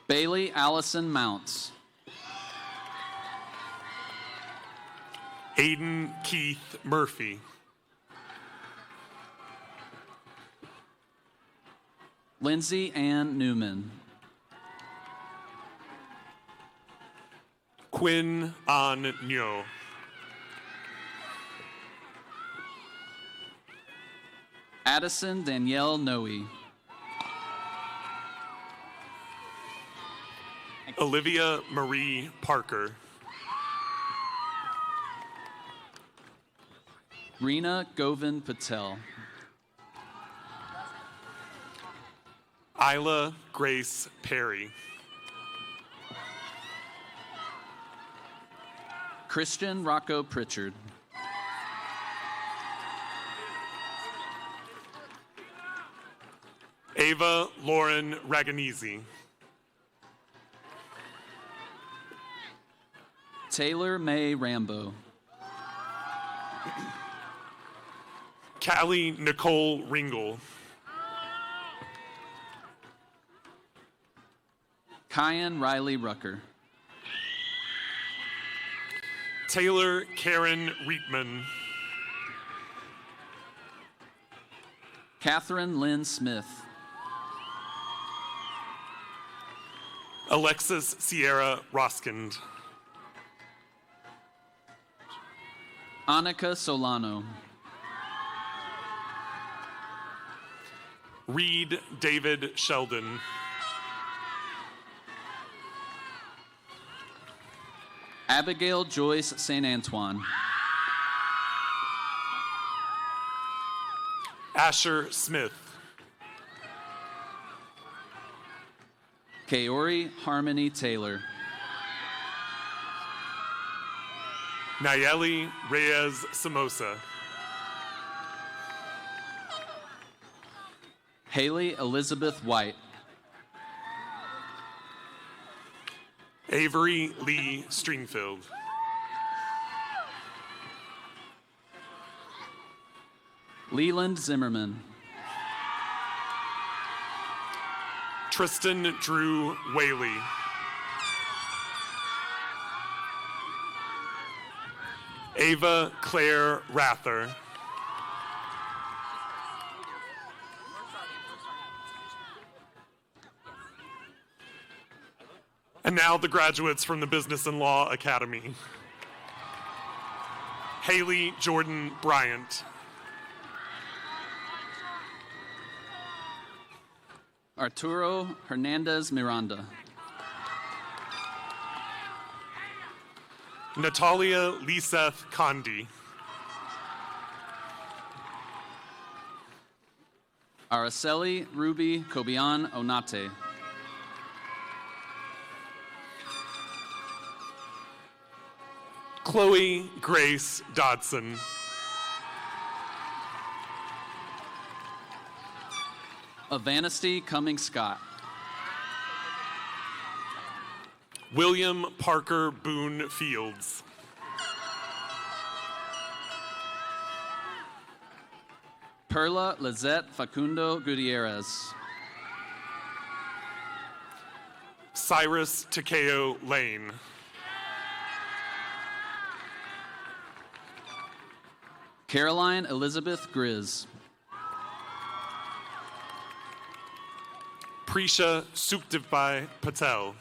Bailey Allison Mounts. Aiden Keith Murphy. Lindsay Ann Newman. Quinn An Nyo. Addison Danielle Noe. Olivia Marie Parker. Reena Govind Patel. Isla Grace Perry. Christian Rocco Pritchard. Ava Lauren Raganese. Taylor May Rambo. Callie Nicole Ringel. Kyan Riley Rucker. Taylor Karen Reitman. Catherine Lynn Smith. Alexis Sierra Roskind. Annika Solano. Reed David Sheldon. Abigail Joyce St. Antoine. Asher Smith. Kaori Harmony Taylor. Nayeli Reyes Samosa. Haley Elizabeth White. Avery Lee Stringfield. Leland Zimmerman. Tristan Drew Whaley. Ava Claire Rather. And now the graduates from the Business and Law Academy. Haley Jordan Bryant. Arturo Hernandez Miranda. Natalia Liseth Condi. Araceli Ruby Kobian Onate. Chloe Grace Dodson. Evanesty Cummings Scott. William Parker Boone Fields. Perla Lizette Facundo Gutierrez. Cyrus Takeo Lane. Caroline Elizabeth Grizz. Prisha Suktivbai Patel.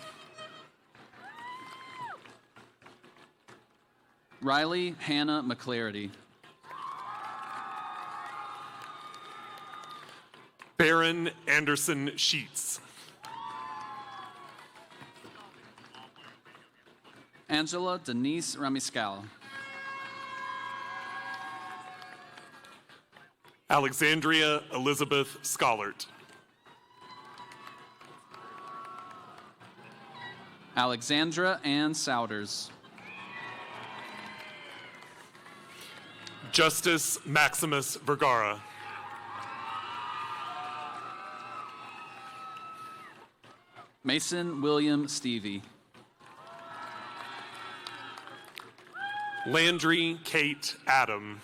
Riley Hannah McClarity. Baron Anderson Sheets. Angela Denise Ramiscal. Alexandria Elizabeth Scholart. Alexandra Ann Souders. Justice Maximus Vergara. Mason William Stevie. Landry Kate Adam.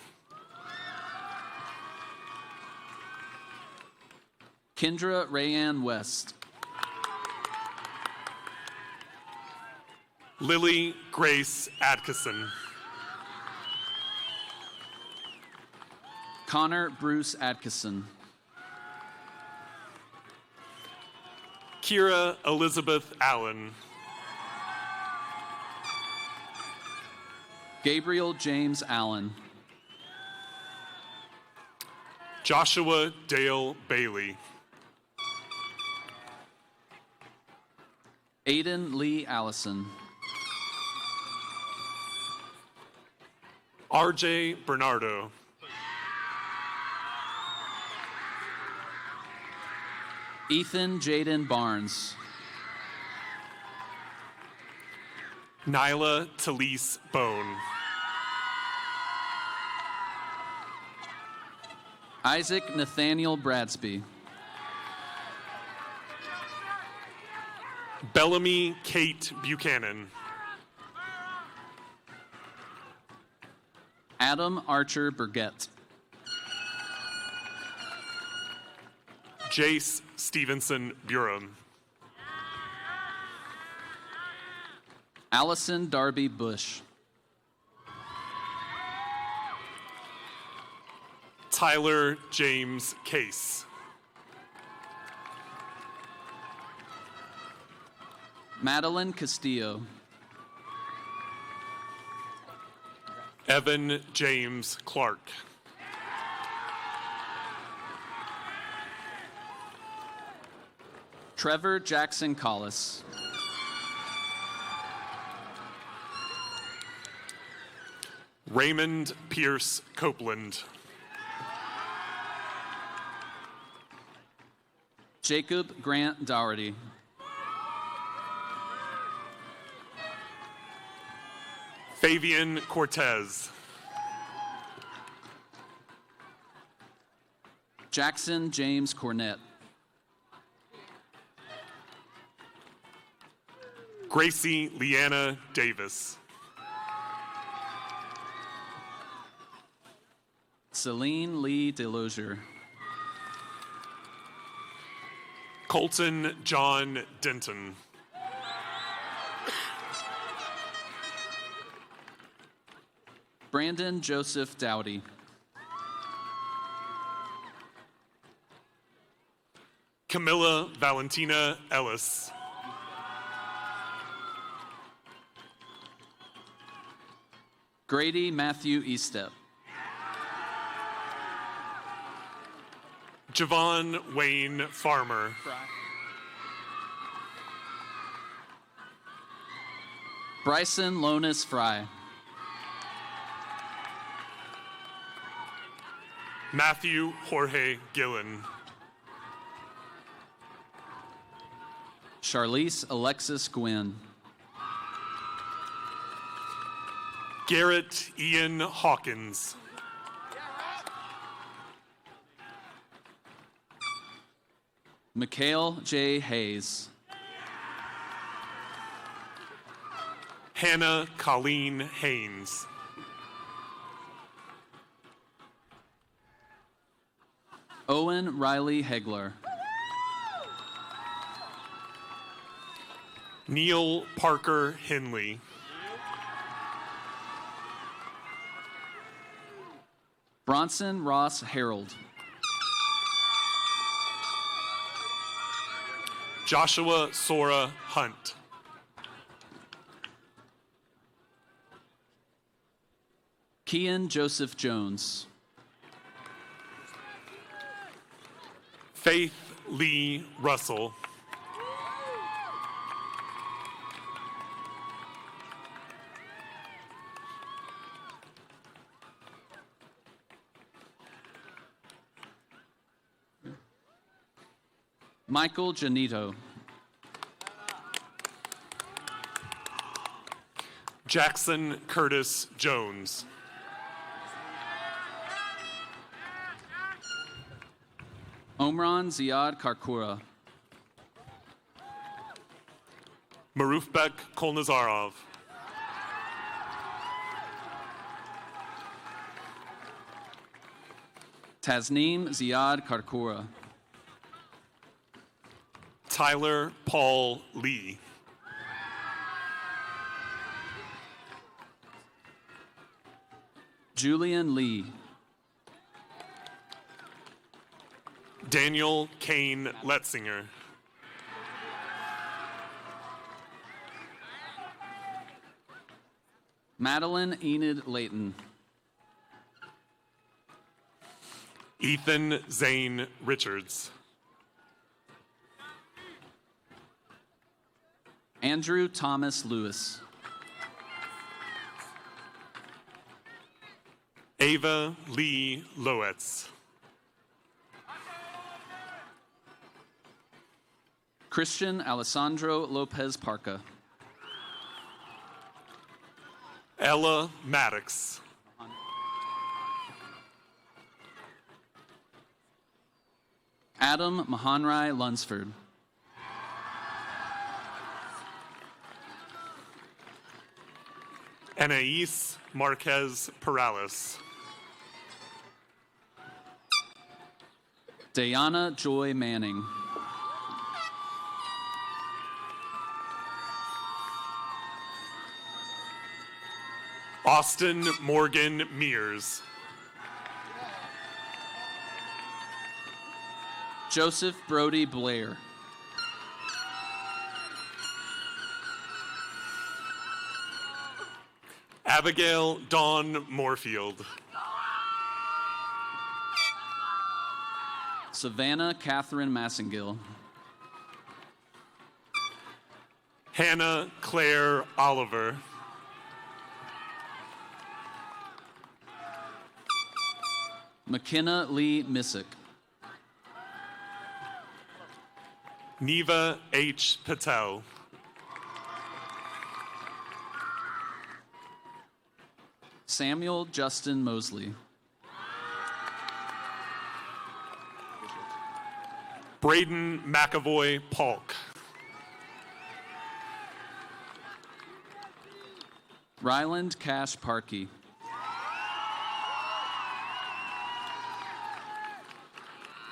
Kendra Rayanne West. Lily Grace Adkison. Connor Bruce Adkison. Kira Elizabeth Allen. Gabriel James Allen. Joshua Dale Bailey. Aiden Lee Allison. RJ Bernardo. Ethan Jaden Barnes. Nyla Talise Bone. Isaac Nathaniel Bradsby. Bellamy Kate Buchanan. Adam Archer Burgett. Jace Stevenson Burum. Allison Darby Bush. Tyler James Case. Madeline Castillo. Evan James Clark. Trevor Jackson Collis. Raymond Pierce Copeland. Jacob Grant Dougherty. Fabian Cortez. Jackson James Cornett. Gracie Leanna Davis. Celine Lee Delozier. Colton John Denton. Brandon Joseph Dowdy. Camilla Valentina Ellis. Grady Matthew Eastep. Javon Wayne Farmer. Bryson Lonis Fry. Matthew Jorge Gillen. Charlize Alexis Gwynn. Garrett Ian Hawkins. Mikhail J. Hayes. Hannah Colleen Haynes. Owen Riley Hegler. Neil Parker Henley. Bronson Ross Harold. Joshua Sora Hunt. Kian Joseph Jones. Faith Lee Russell. Michael Janito. Jackson Curtis Jones. Omran Ziad Karkura. Marufbek Kolnazarov. Tasneem Ziad Karkura. Tyler Paul Lee. Julian Lee. Daniel Kane Letzinger. Madeline Enid Layton. Ethan Zane Richards. Andrew Thomas Lewis. Ava Lee Loetz. Christian Alessandro Lopez Parca. Ella Maddox. Adam Mahanrai Lunsford. Anais Marquez Perales. Diana Joy Manning. Austin Morgan Mears. Joseph Brody Blair. Abigail Dawn Moorfield. Savannah Catherine Massengill. Hannah Claire Oliver. McKenna Lee Missick. Neva H. Patel. Samuel Justin Mosley. Braden McAvoy Polk. Ryland Cash Parkey.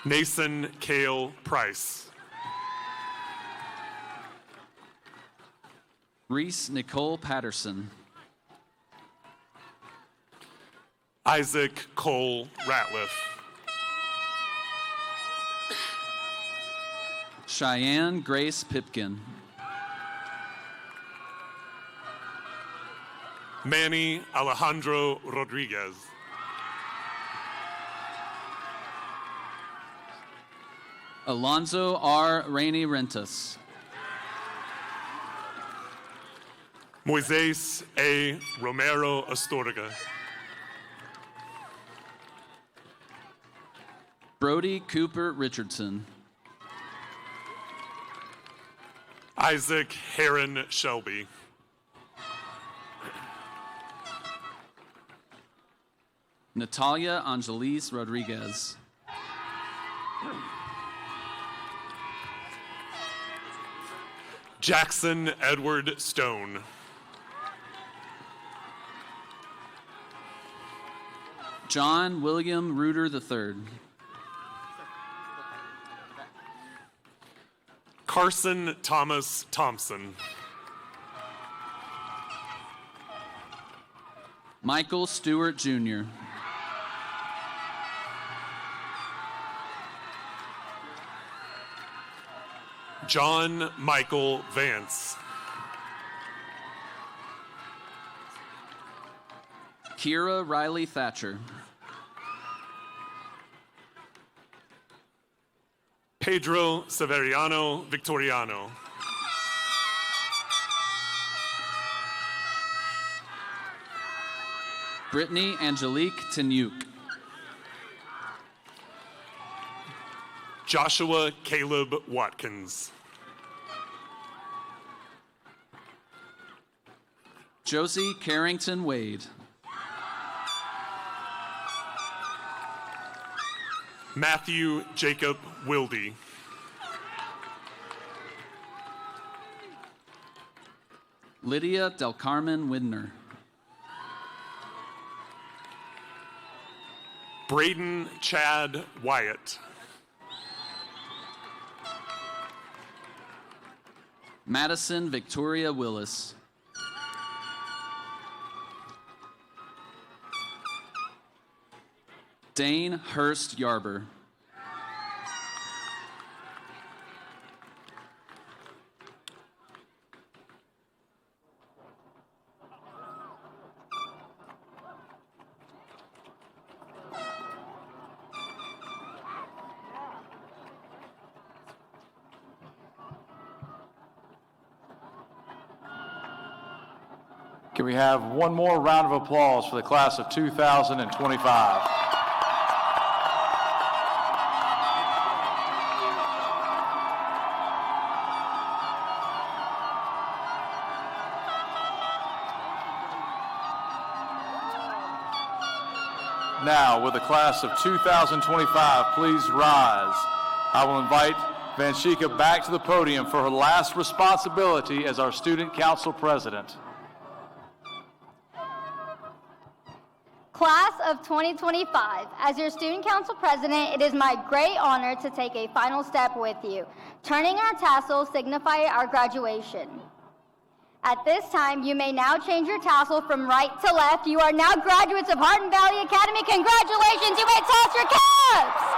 Nason Cale Price. Reese Nicole Patterson. Isaac Cole Ratliff. Cheyenne Grace Pipkin. Manny Alejandro Rodriguez. Alonzo R. Rainey Rentas. Moises A. Romero Astorga. Brody Cooper Richardson. Isaac Heron Shelby. Natalia Angelis Rodriguez. Jackson Edward Stone. John William Reuter III. Carson Thomas Thompson. Michael Stewart Jr. John Michael Vance. Kira Riley Thatcher. Pedro Severiano Victoriano. Brittany Angelique Tenuke. Joshua Caleb Watkins. Josie Carrington Wade. Matthew Jacob Wilde. Lydia Del Carmen Widner. Braden Chad Wyatt. Madison Victoria Willis. Dane Hurst Yarber. Can we have one more round of applause for the class of 2025? Now, with the class of 2025, please rise. I will invite Vanshika back to the podium for her last responsibility as our Student Council President. Class of 2025, as your Student Council President, it is my great honor to take a final step with you. Turning our tassels signify our graduation. At this time, you may now change your tassel from right to left. You are now graduates of Hardin Valley Academy. Congratulations, you may toss your caps!